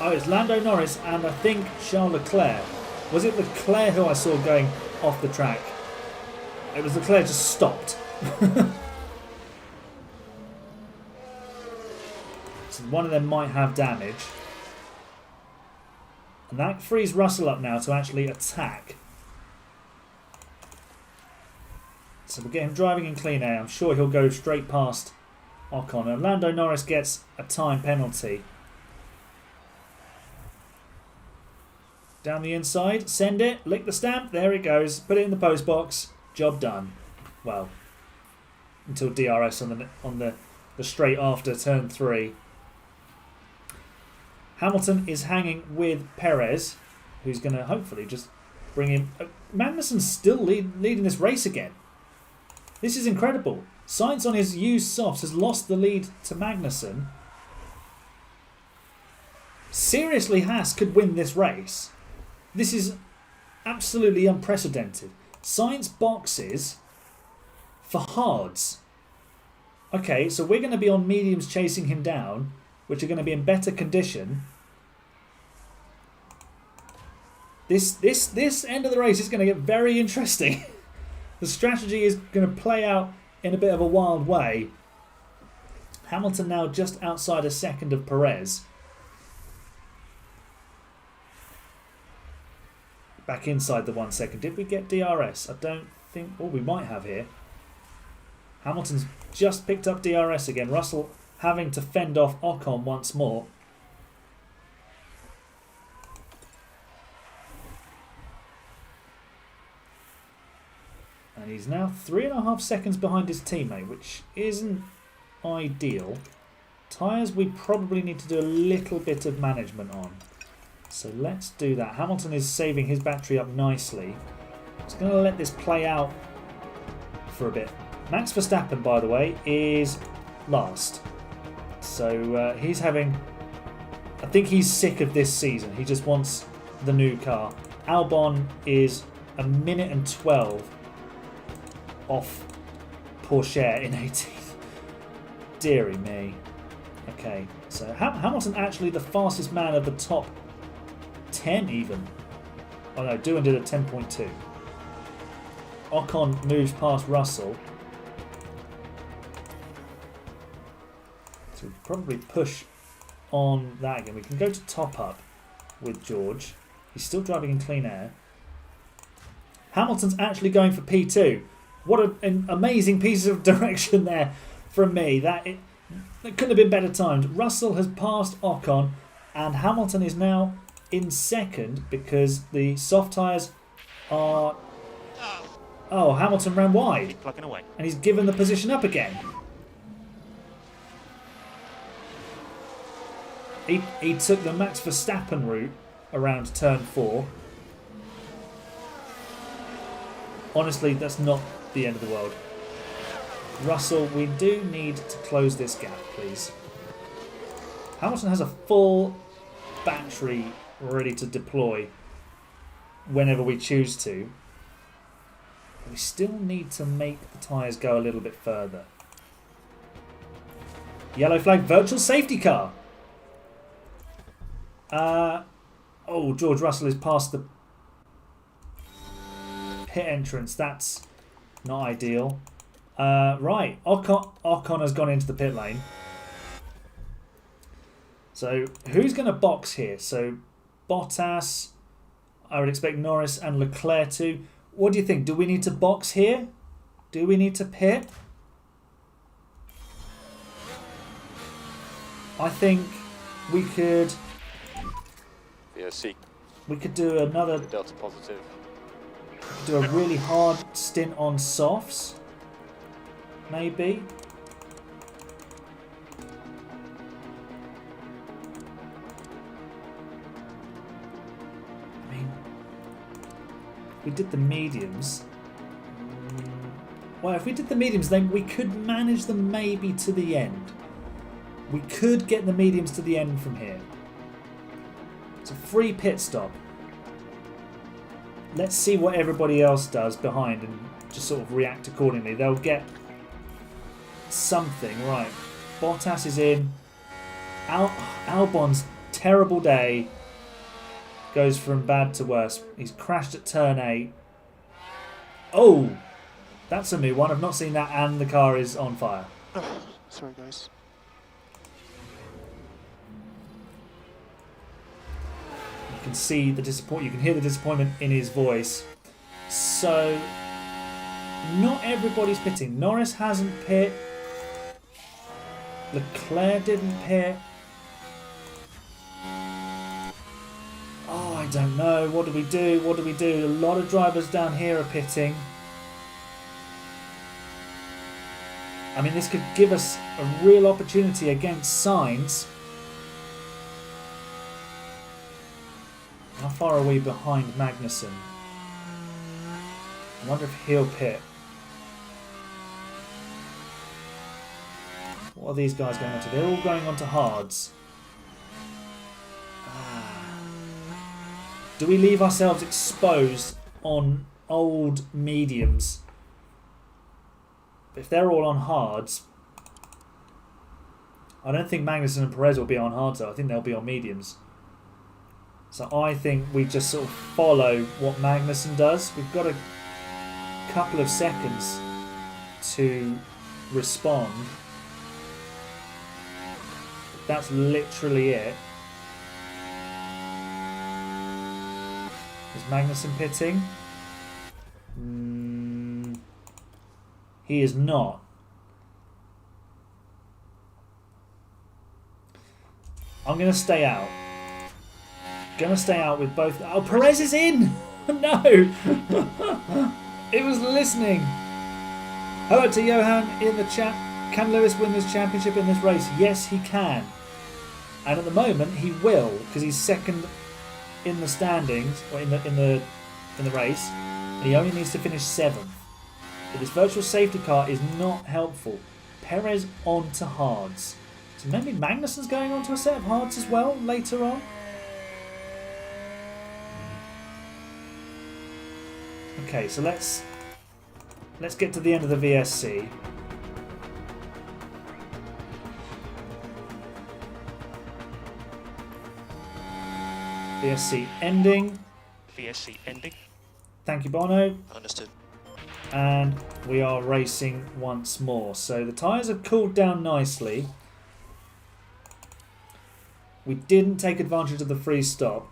Oh, it's Lando Norris and I think Charles Leclerc. Was it Leclerc who I saw going off the track? It was Leclerc just stopped. So one of them might have damage. And that frees Russell up now to actually attack. So we'll get him driving in clean air. I'm sure he'll go straight past Ocon. And Lando Norris gets a time penalty. Down the inside, send it, lick the stamp, there it goes. Put it in the post box, job done. Well, until DRS on the straight after turn 3. Hamilton is hanging with Perez, who's going to hopefully just bring him. Magnussen's still leading this race again. This is incredible. Sainz on his used softs has lost the lead to Magnussen. Seriously, Haas could win this race. This is absolutely unprecedented. Sainz boxes for hards. Okay, so we're going to be on mediums chasing him down, which are going to be in better condition. This end of the race is going to get very interesting. The strategy is going to play out in a bit of a wild way. Hamilton now just outside a second of Perez. Back inside the 1 second. Did we get DRS? I don't think... Oh, we might have here. Hamilton's just picked up DRS again. Russell having to fend off Ocon once more. And he's now 3.5 seconds behind his teammate, which isn't ideal. Tyres we probably need to do a little bit of management on. So let's do that. Hamilton is saving his battery up nicely. Just going to let this play out for a bit. Max Verstappen, by the way, is last. So he's having... I think he's sick of this season. He just wants the new car. Albon is a minute and 12 off Porsche in 18th. Deary me. Okay, so Hamilton actually the fastest man of the top 10 even. Oh no, Doohan did a 10.2. Ocon moves past Russell. So we can probably push on that again. We can go to top up with George. He's still driving in clean air. Hamilton's actually going for P2. What an amazing piece of direction there from me. That couldn't have been better timed. Russell has passed Ocon and Hamilton is now in second because the soft tyres are... Oh, Hamilton ran wide. Plugging away. And he's given the position up again. He took the Max Verstappen route around turn 4. Honestly, that's not the end of the world. Russell, we do need to close this gap, please. Hamilton has a full battery ready to deploy whenever we choose to. We still need to make the tyres go a little bit further. Yellow flag, virtual safety car. Oh, George Russell is past the pit entrance. That's not ideal. Right, Ocon has gone into the pit lane. So who's going to box here? So Bottas, I would expect Norris and Leclerc to. What do you think? Do we need to box here? Do we need to pit? I think we could VOC, do another, Delta positive. do a really hard stint on softs, maybe. I mean, we did the mediums. Well, if we did the mediums, then we could manage them maybe to the end. We could get the mediums to the end from here. It's a free pit stop. Let's see what everybody else does behind and just sort of react accordingly. They'll get something. Right. Bottas is in. Albon's terrible day goes from bad to worse. He's crashed at turn 8. Oh! That's a new one. I've not seen that, and the car is on fire. Oh, sorry, guys. You can see the disappointment. You can hear the disappointment in his voice. So, not everybody's pitting. Norris hasn't pit. Leclerc didn't pit. Oh, I don't know. What do we do? What do we do? A lot of drivers down here are pitting. I mean, this could give us a real opportunity against Sainz. How far are we behind Magnussen? I wonder if he'll pit. What are these guys going on to? They're all going on to hards. Do we leave ourselves exposed on old mediums? If they're all on hards, I don't think Magnussen and Perez will be on hards though. I think they'll be on mediums. So I think we just sort of follow what Magnussen does. We've got a couple of seconds to respond. That's literally it. Is Magnussen pitting? He is not. I'm going to stay out. Going to stay out with both. Oh, Perez is in! No! It was listening. Hello to Johan in the chat. Can Lewis win this championship in this race? Yes, he can. And at the moment, he will, because he's second in the standings, or in the race. And he only needs to finish 7th. But this virtual safety car is not helpful. Perez on to hards. So maybe Magnussen's going on to a set of hards as well later on. Okay, so let's get to the end of the VSC. VSC ending. VSC ending. Thank you, Bono. Understood. And we are racing once more. So the tyres have cooled down nicely. We didn't take advantage of the free stop.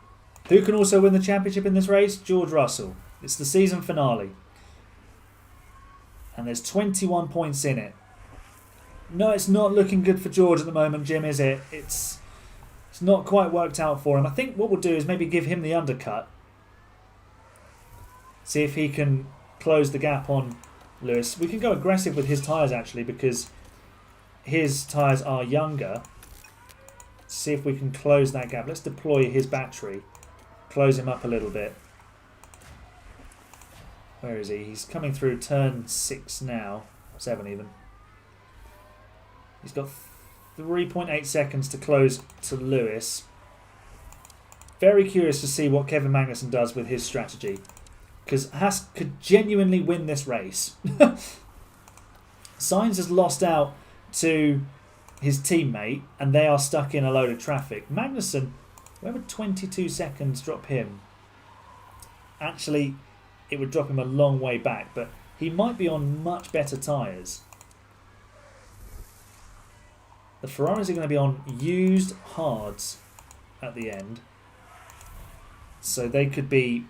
Who can also win the championship in this race? George Russell. It's the season finale. And there's 21 points in it. No, it's not looking good for George at the moment, Jim, is it? It's not quite worked out for him. I think what we'll do is maybe give him the undercut. See if he can close the gap on Lewis. We can go aggressive with his tyres actually, because his tyres are younger. See if we can close that gap. Let's deploy his battery. Close him up a little bit. Where is he? He's coming through turn 6 now. 7 even. He's got 3.8 seconds to close to Lewis. Very curious to see what Kevin Magnussen does with his strategy. Because Haas could genuinely win this race. Sainz has lost out to his teammate and they are stuck in a load of traffic. Magnussen, where would 22 seconds drop him? Actually, it would drop him a long way back, but he might be on much better tyres. The Ferraris are going to be on used hards at the end. So they could be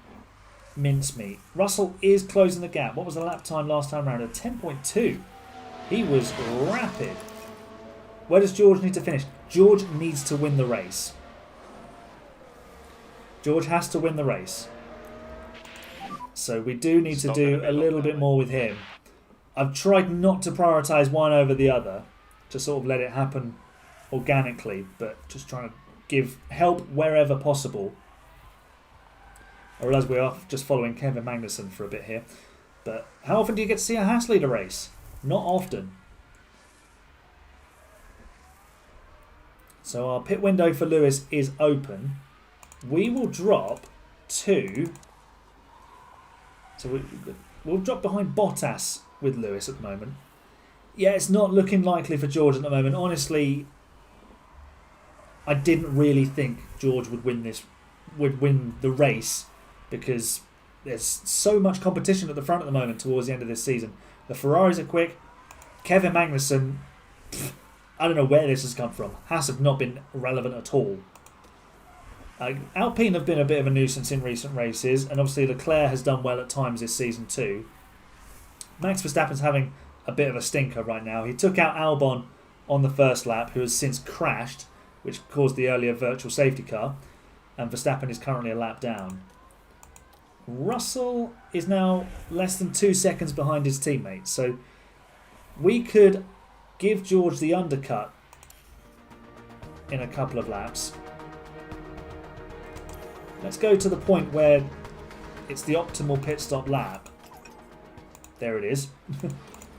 mincemeat. Russell is closing the gap. What was the lap time last time round? A 10.2. He was rapid. Where does George need to finish? George needs to win the race. George has to win the race. So we do need to do a little bit more with him. I've tried not to prioritise one over the other, to sort of let it happen organically, but just trying to give help wherever possible. I realise we are just following Kevin Magnussen for a bit here. But how often do you get to see a Haas leader race? Not often. So our pit window for Lewis is open. We will drop to... So we'll drop behind Bottas with Lewis at the moment. Yeah, it's not looking likely for George at the moment. Honestly, I didn't really think George would win the race, because there's so much competition at the front at the moment towards the end of this season. The Ferraris are quick. Kevin Magnussen, I don't know where this has come from. Haas have not been relevant at all. Alpine have been a bit of a nuisance in recent races, and obviously Leclerc has done well at times this season too. Max Verstappen's having a bit of a stinker right now. He took out Albon on the first lap, who has since crashed, which caused the earlier virtual safety car, and Verstappen is currently a lap down. Russell is now less than 2 seconds behind his teammate, so we could give George the undercut in a couple of laps. Let's go to the point where it's the optimal pit stop lap. There it is.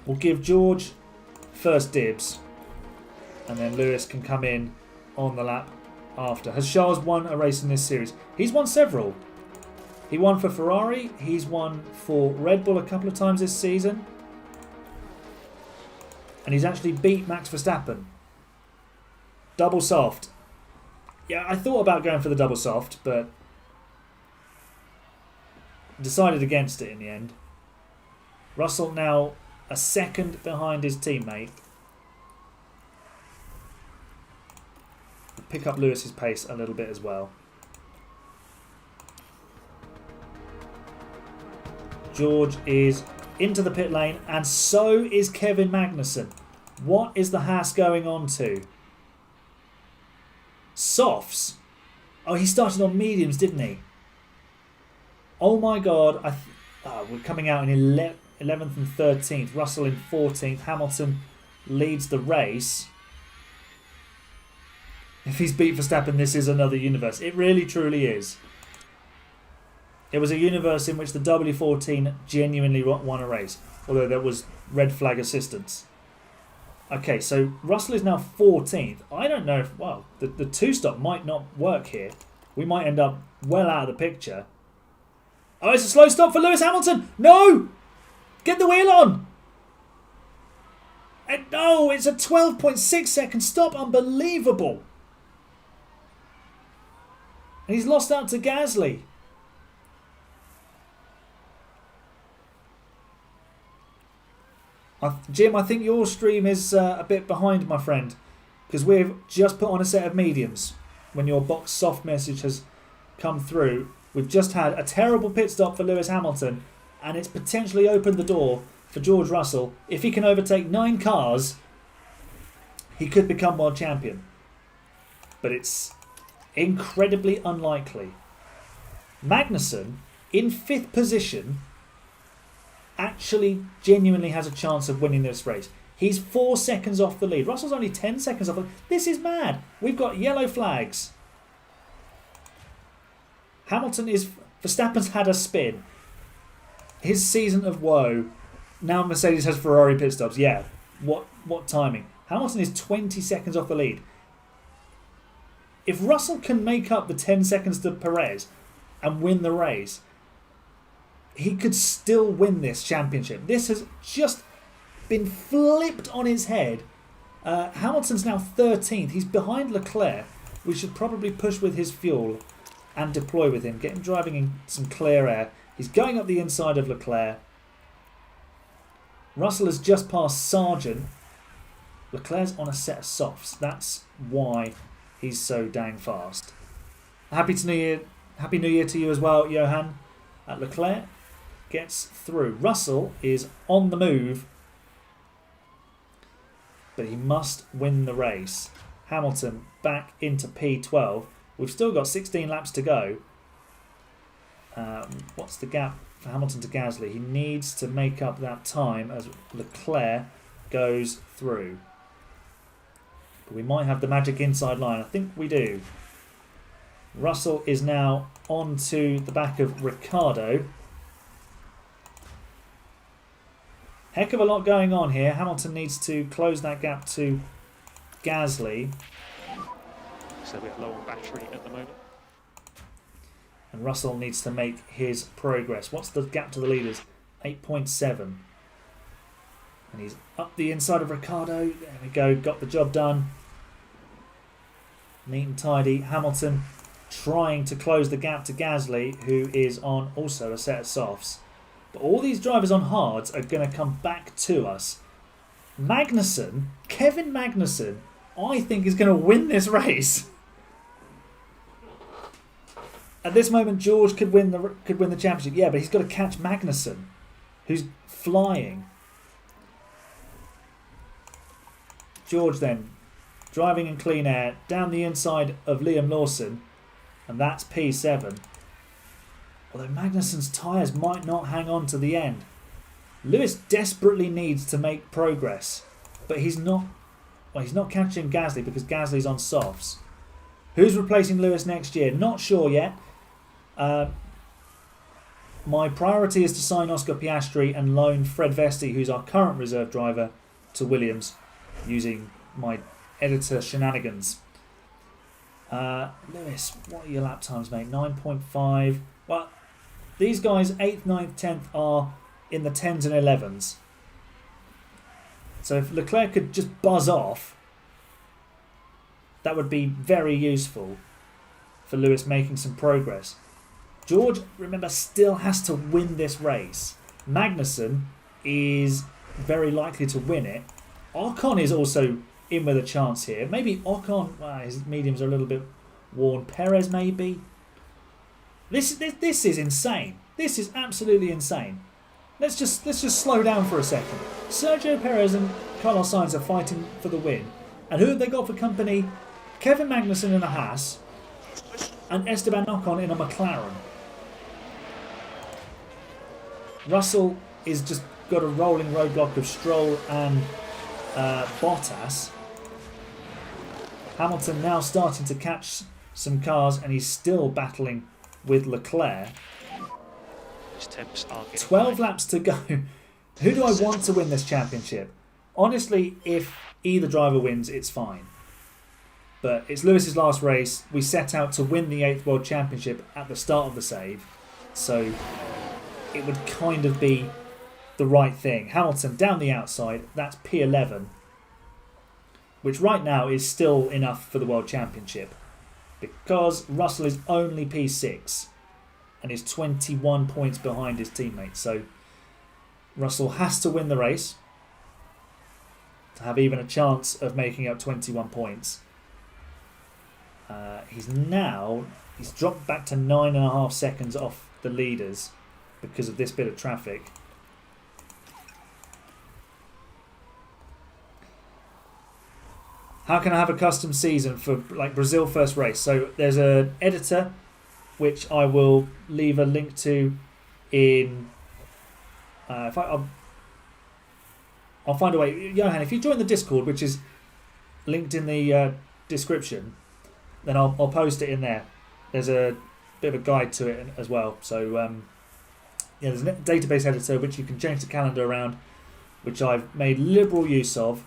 We'll give George first dibs, and then Lewis can come in on the lap after. Has Charles won a race in this series? He's won several. He won for Ferrari. He's won for Red Bull a couple of times this season. And he's actually beat Max Verstappen. Double soft. Yeah, I thought about going for the double soft, but decided against it in the end. Russell now a second behind his teammate. Pick up Lewis's pace a little bit as well. George is into the pit lane, and so is Kevin Magnussen. What is the Haas going on to? Softs? Oh, he started on mediums, didn't he? Oh my god. We're coming out in 11th and 13th. Russell in 14th. Hamilton leads the race. If he's beat Verstappen, this is another universe. It really, truly is. It was a universe in which the W14 genuinely won a race, although there was red flag assistance. Okay, so Russell is now 14th. I don't know if, well, the two-stop might not work here. We might end up well out of the picture. Oh, it's a slow stop for Lewis Hamilton. No! Get the wheel on! And no, it's a 12.6 second stop. Unbelievable. And he's lost out to Gasly. Jim, I think your stream is a bit behind, my friend, because we've just put on a set of mediums when your box soft message has come through. We've just had a terrible pit stop for Lewis Hamilton, and it's potentially opened the door for George Russell. If he can overtake 9 cars, he could become world champion. But it's incredibly unlikely. Magnussen, in 5th position, actually genuinely has a chance of winning this race. He's 4 seconds off the lead. Russell's only 10 seconds off the lead. This is mad. We've got yellow flags. Verstappen's had a spin. His season of woe. Now Mercedes has Ferrari pit stops. Yeah, what timing. Hamilton is 20 seconds off the lead. If Russell can make up the 10 seconds to Perez and win the race, he could still win this championship. This has just been flipped on its head. Hamilton's now 13th. He's behind Leclerc. We should probably push with his fuel and deploy with him. Get him driving in some clear air. He's going up the inside of Leclerc. Russell has just passed Sargent. Leclerc's on a set of softs. That's why he's so dang fast. Happy New Year to you as well, Johan. Leclerc gets through. Russell is on the move, but he must win the race. Hamilton back into P12. We've still got 16 laps to go. What's the gap for Hamilton to Gasly? He needs to make up that time as Leclerc goes through. But we might have the magic inside line. I think we do. Russell is now onto the back of Ricciardo. Heck of a lot going on here. Hamilton needs to close that gap to Gasly. So we have low on battery at the moment. And Russell needs to make his progress. What's the gap to the leaders? 8.7. And he's up the inside of Ricciardo. There we go. Got the job done. Neat and tidy. Hamilton trying to close the gap to Gasly, who is on also a set of softs. But all these drivers on hards are going to come back to us. Kevin Magnussen, I think is going to win this race. At this moment, George could win the championship. Yeah, but he's got to catch Magnussen, who's flying. George then, driving in clean air, down the inside of Liam Lawson, and that's P7. Although Magnussen's tyres might not hang on to the end. Lewis desperately needs to make progress, but he's not catching Gasly because Gasly's on softs. Who's replacing Lewis next year? Not sure yet. My priority is to sign Oscar Piastri and loan Fred Vesti, who's our current reserve driver, to Williams using my editor shenanigans. Lewis, what are your lap times, mate? 9.5. Well, these guys, 8th, 9th, 10th, are in the 10s and 11s. So if Leclerc could just buzz off, that would be very useful for Lewis making some progress. George, remember, still has to win this race. Magnussen is very likely to win it. Ocon is also in with a chance here. Maybe Ocon, his mediums are a little bit worn. Perez, maybe. This is insane. This is absolutely insane. Let's just slow down for a second. Sergio Perez and Carlos Sainz are fighting for the win. And who have they got for company? Kevin Magnussen in a Haas and Esteban Ocon in a McLaren. Russell is just got a rolling roadblock of Stroll and Bottas. Hamilton now starting to catch some cars, and he's still battling with Leclerc. His temps are getting 12 high. laps to go. Who do I want to win this championship? Honestly, if either driver wins, it's fine. But it's Lewis's last race. We set out to win the 8th World Championship at the start of the save. So it would kind of be the right thing. Hamilton down the outside. That's P11. Which right now is still enough for the World Championship. Because Russell is only P6. And is 21 points behind his teammates. So Russell has to win the race to have even a chance of making up 21 points. He's dropped back to 9.5 seconds off the leaders because of this bit of traffic. How can I have a custom season for like Brazil first race? So there's an editor which I will leave a link to in. I'll find a way. Johan, if you join the Discord, which is linked in the description, then I'll post it in there. There's a bit of a guide to it as well. So there's a database editor which you can change the calendar around, which I've made liberal use of,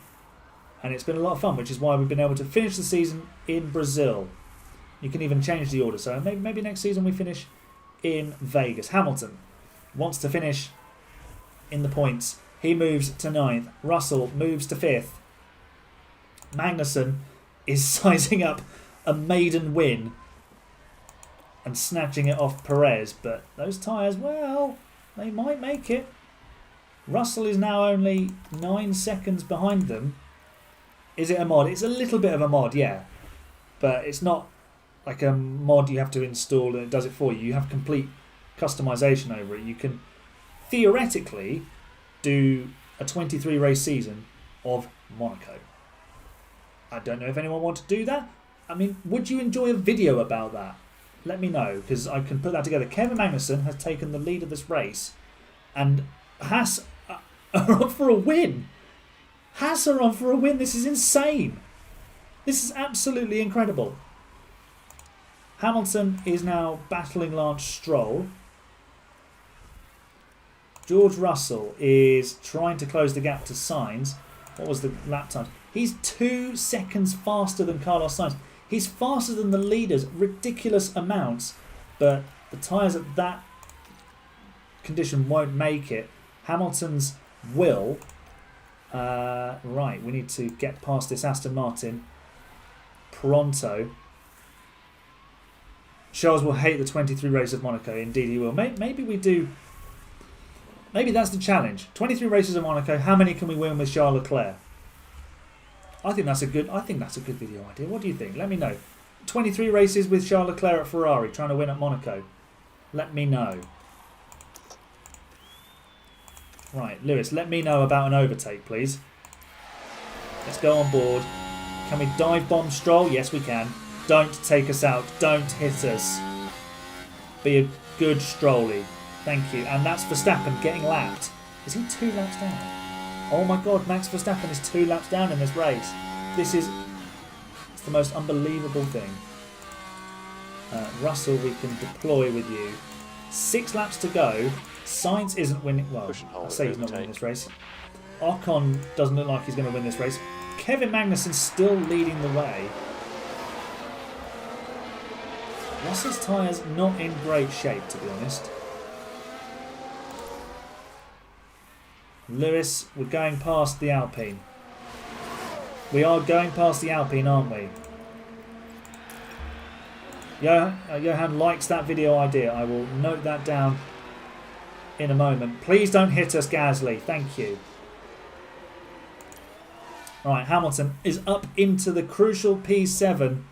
and it's been a lot of fun, which is why we've been able to finish the season in Brazil. You can even change the order. So maybe next season we finish in Vegas. Hamilton wants to finish in the points. He moves to 9th. Russell moves to 5th. Magnussen is sizing up a maiden win and snatching it off Perez. But those tyres, well, they might make it. Russell is now only 9 seconds behind them. Is it a mod? It's a little bit of a mod, yeah. But it's not like a mod you have to install and it does it for you. You have complete customization over it. You can theoretically do a 23 race season of Monaco. I don't know if anyone wants to do that. I mean, would you enjoy a video about that? Let me know, because I can put that together. Kevin Magnussen has taken the lead of this race, and Haas are on for a win. Haas are on for a win. This is insane. This is absolutely incredible. Hamilton is now battling Lance Stroll. George Russell is trying to close the gap to Sainz. What was the lap time? He's 2 seconds faster than Carlos Sainz. He's faster than the leaders, ridiculous amounts, but the tyres at that condition won't make it. Hamilton's will. Right, we need to get past this Aston Martin pronto. Charles will hate the 23 race of Monaco. Indeed he will. Maybe we do. Maybe that's the challenge. 23 races of Monaco. How many can we win with Charles Leclerc? I think that's a good video idea. What do you think? Let me know. 23 races with Charles Leclerc at Ferrari trying to win at Monaco. Let me know. Right, Lewis, let me know about an overtake, please. Let's go on board. Can we dive bomb Stroll? Yes, we can. Don't take us out. Don't hit us. Be a good Strolly. Thank you. And that's Verstappen getting lapped. Is he 2 laps down? Oh my God, Max Verstappen is 2 laps down in this race. It's the most unbelievable thing. Russell, we can deploy with you. 6 laps to go. Sainz isn't winning. Well, I say he's not winning this race. Ocon doesn't look like he's going to win this race. Kevin Magnussen's still leading the way. Russell's tyres not in great shape, to be honest. Lewis, we're going past the Alpine. We are going past the Alpine, aren't we? Johan likes that video idea. I will note that down in a moment. Please don't hit us, Gasly. Thank you. Right, Hamilton is up into the crucial P7.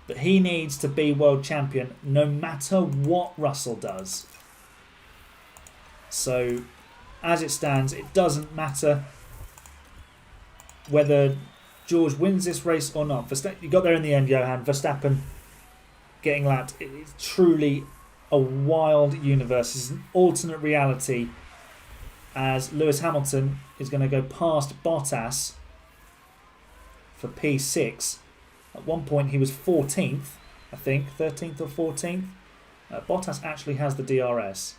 But he needs to be world champion no matter what Russell does. So, as it stands, it doesn't matter whether George wins this race or not. You got there in the end, Johan. Verstappen getting lapped. It's truly a wild universe. It's an alternate reality as Lewis Hamilton is going to go past Bottas for P6. At one point he was 14th, I think, 13th or 14th. Bottas actually has the DRS.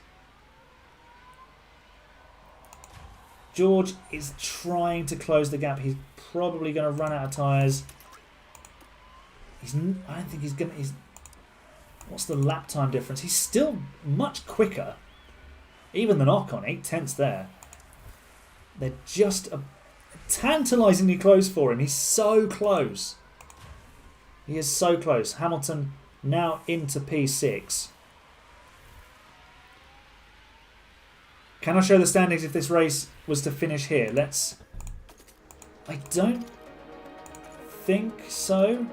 George is trying to close the gap. He's probably going to run out of tyres. I don't think he's going to... What's the lap time difference? He's still much quicker, even than Ocon. 8/10 there. They're just tantalisingly close for him. He's so close. He is so close. Hamilton now into P6. Can I show the standings if this race was to finish here? I don't think so.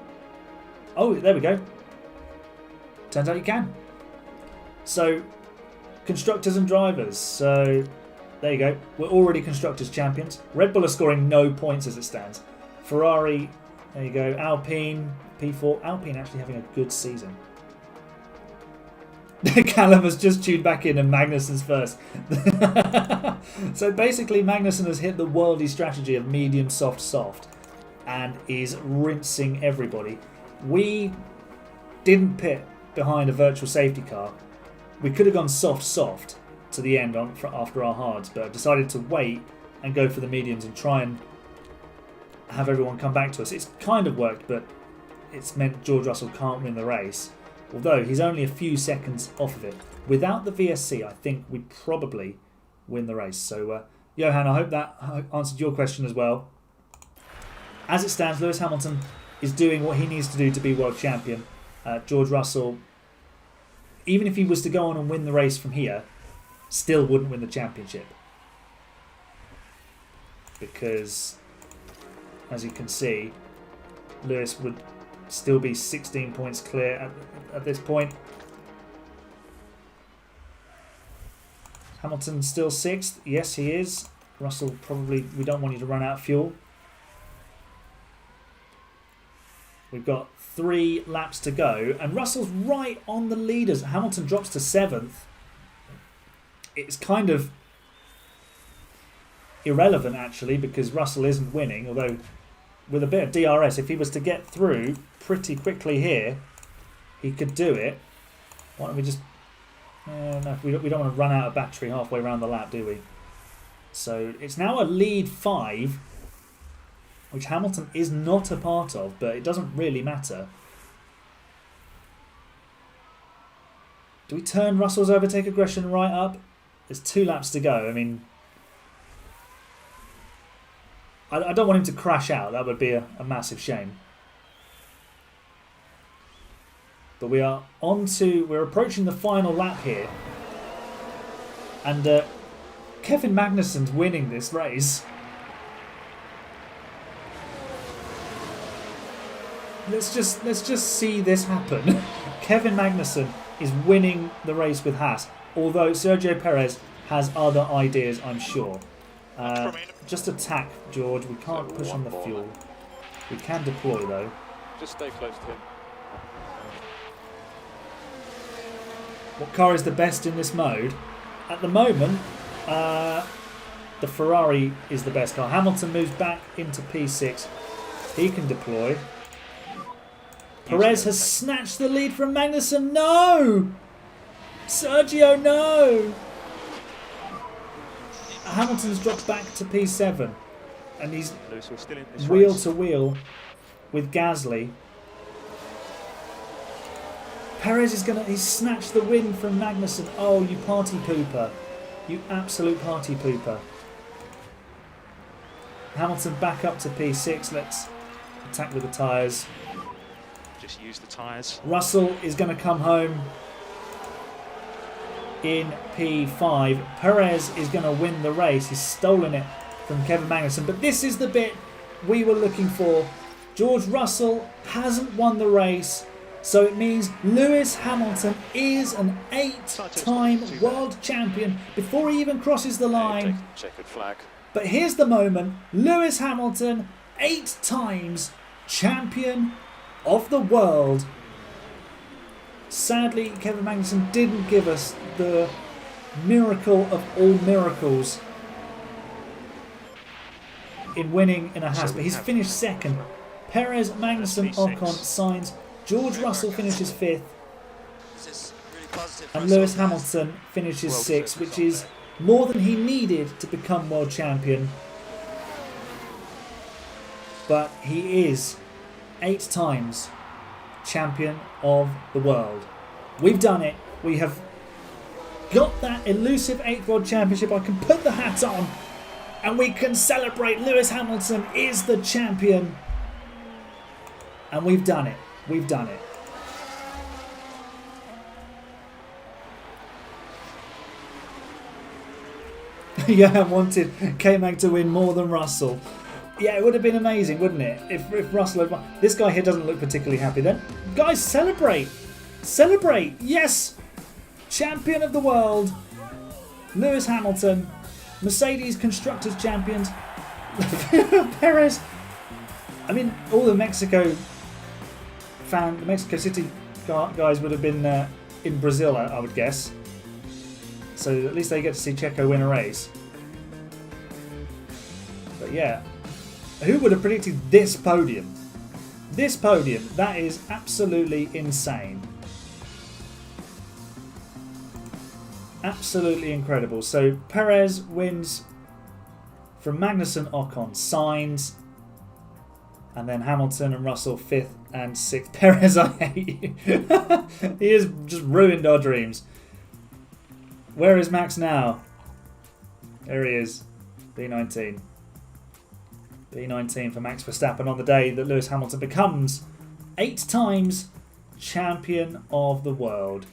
Oh, there we go. Turns out you can. So, constructors and drivers. So, there you go. We're already constructors champions. Red Bull are scoring no points as it stands. Ferrari, there you go. Alpine, P4. Alpine actually having a good season. Callum has just tuned back in and Magnussen's first. So basically Magnussen has hit the worldy strategy of medium, soft, soft and is rinsing everybody. We didn't pit behind a virtual safety car. We could have gone soft, soft to the end after our hards, but decided to wait and go for the mediums and try and have everyone come back to us. It's kind of worked, but it's meant George Russell can't win the race. Although he's only a few seconds off of it. Without the VSC, I think we'd probably win the race. So, Johan, I hope that answered your question as well. As it stands, Lewis Hamilton is doing what he needs to do to be world champion. George Russell, even if he was to go on and win the race from here, still wouldn't win the championship. Because, as you can see, Lewis would still be 16 points clear at this point. Hamilton still 6th. Yes, he is. Russell probably, we don't want you to run out of fuel. We've got 3 laps to go. And Russell's right on the leaders. Hamilton drops to 7th. It's kind of irrelevant, actually, because Russell isn't winning. Although, with a bit of DRS, if he was to get through pretty quickly here, he could do it. Why don't we just... no, we don't want to run out of battery halfway around the lap, do we? So it's now a lead 5, which Hamilton is not a part of, but it doesn't really matter. Do we turn Russell's overtake aggression right up? There's 2 laps to go. I mean, I don't want him to crash out. That would be a massive shame. But we're approaching the final lap here. And Kevin Magnussen's winning this race. Let's just see this happen. Kevin Magnussen is winning the race with Haas, although Sergio Perez has other ideas, I'm sure. Just attack, George. We can't push on the fuel. We can deploy, though. Just stay close to him. What car is the best in this mode? At the moment, the Ferrari is the best car. Hamilton moves back into P6. He can deploy. Perez has snatched the lead from Magnussen. No! Sergio, no! Hamilton's dropped back to P7. And he's Lewis, we're still in this wheel race. to wheel with Gasly. Perez is he's snatched the win from Magnussen. Oh, you party pooper. You absolute party pooper. Hamilton back up to P6. Let's attack with the tyres. Just use the tyres. Russell is going to come home in P5. Perez is going to win the race. He's stolen it from Kevin Magnussen. But this is the bit we were looking for. George Russell hasn't won the race. So it means Lewis Hamilton is an 8-time world champion before he even crosses the line. Checkered flag. But here's the moment. Lewis Hamilton, 8 times champion of the world. Sadly, Kevin Magnussen didn't give us the miracle of all miracles in winning in a Haas. But he's finished 2nd. Perez, Magnussen, Ocon, Sainz. George Russell finishes 5th. And Lewis Hamilton finishes 6th, which is more than he needed to become world champion. But he is 8 times champion of the world. We've done it. We have got that elusive 8th world championship. I can put the hat on and we can celebrate. Lewis Hamilton is the champion. And we've done it. We've done it. Yeah, I wanted K-Mag to win more than Russell. Yeah, it would have been amazing, wouldn't it? If Russell had won. This guy here doesn't look particularly happy then. Guys, celebrate! Celebrate! Yes! Champion of the world. Lewis Hamilton. Mercedes Constructors Champions. Perez. I mean, all the Mexico City guys would have been in Brazil, I would guess. So at least they get to see Checo win a race. But yeah, who would have predicted this podium? This podium, that is absolutely insane. Absolutely incredible. So Perez wins from Magnussen, Ocon, Sainz, and then Hamilton and Russell 5th and 6th. Perez, I hate you. He has just ruined our dreams. Where is Max now? There he is. B19. B19 for Max Verstappen on the day that Lewis Hamilton becomes 8 times champion of the world.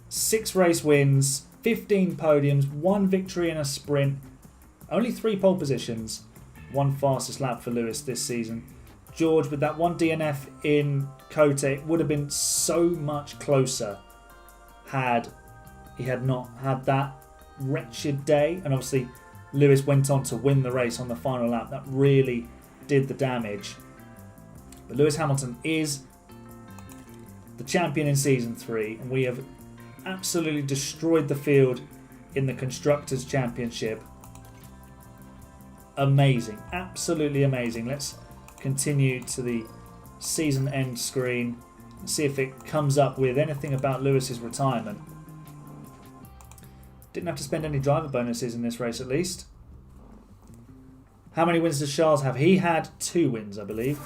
6 race wins, 15 podiums, 1 victory in a sprint, only 3 pole positions, 1 fastest lap for Lewis this season. George, with that 1 DNF in Kota, it would have been so much closer had he had not had that. wretched day, and obviously Lewis went on to win the race on the final lap. That really did the damage. But Lewis Hamilton is the champion in Season 3, and we have absolutely destroyed the field in the Constructors' Championship. Amazing. Absolutely amazing. Let's continue to the season end screen and see if it comes up with anything about Lewis's retirement. Didn't have to spend any driver bonuses in this race, at least. How many wins does Charles have? He had 2 wins, I believe.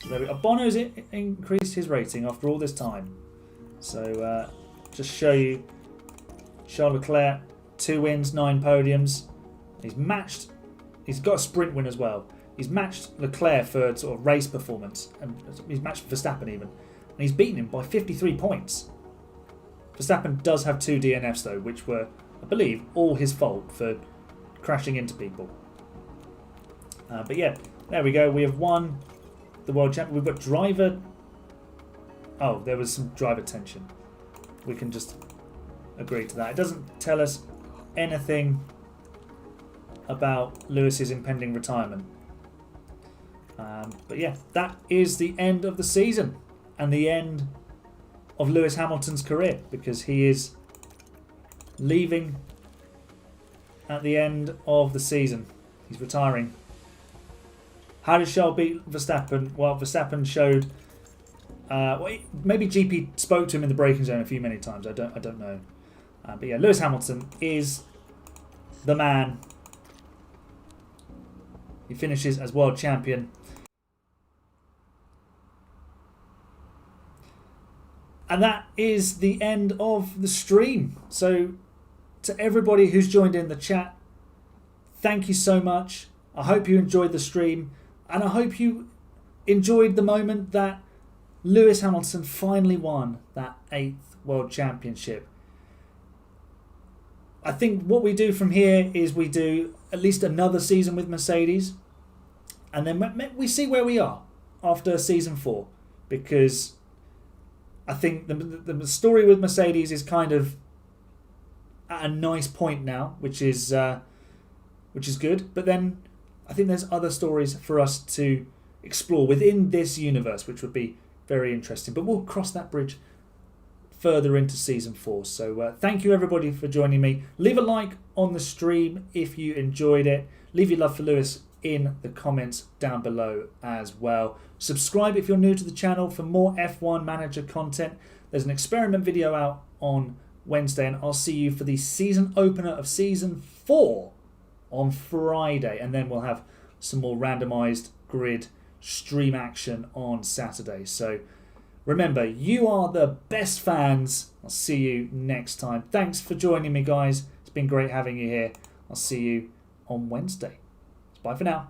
There we go. Bono's increased his rating after all this time. So, just show you Charles Leclerc, 2 wins, 9 podiums. He's matched. He's got a sprint win as well. He's matched Leclerc for sort of race performance, and he's matched Verstappen even, and he's beaten him by 53 points. Verstappen does have 2 DNFs though, which were, I believe, all his fault for crashing into people. But yeah, there we go. We have won the World Champion. We've got driver. Oh, there was some driver tension. We can just agree to that. It doesn't tell us anything about Lewis's impending retirement. But yeah, that is the end of the season and the end of Lewis Hamilton's career, because he is leaving at the end of the season. He's retiring. How did Charles beat Verstappen? Well, Verstappen showed. Maybe GP spoke to him in the braking zone many times. I don't know. But yeah, Lewis Hamilton is the man. He finishes as world champion. And that is the end of the stream. So to everybody who's joined in the chat, thank you so much. I hope you enjoyed the stream, and I hope you enjoyed the moment that Lewis Hamilton finally won that 8th World Championship. I think what we do from here is we do at least another season with Mercedes, and then we see where we are after season 4, because I think the story with Mercedes is kind of at a nice point now, which is good. But then I think there's other stories for us to explore within this universe, which would be very interesting. But we'll cross that bridge further into season 4. So thank you everybody for joining me. Leave a like on the stream if you enjoyed it. Leave your love for Lewis in the comments down below as well. Subscribe if you're new to the channel for more F1 Manager content. There's an experiment video out on Wednesday, and I'll see you for the season opener of season 4 on Friday, and then we'll have some more randomized grid stream action on Saturday. So remember, you are the best fans. I'll see you next time. Thanks for joining me, guys. It's been great having you here. I'll see you on Wednesday. Bye for now.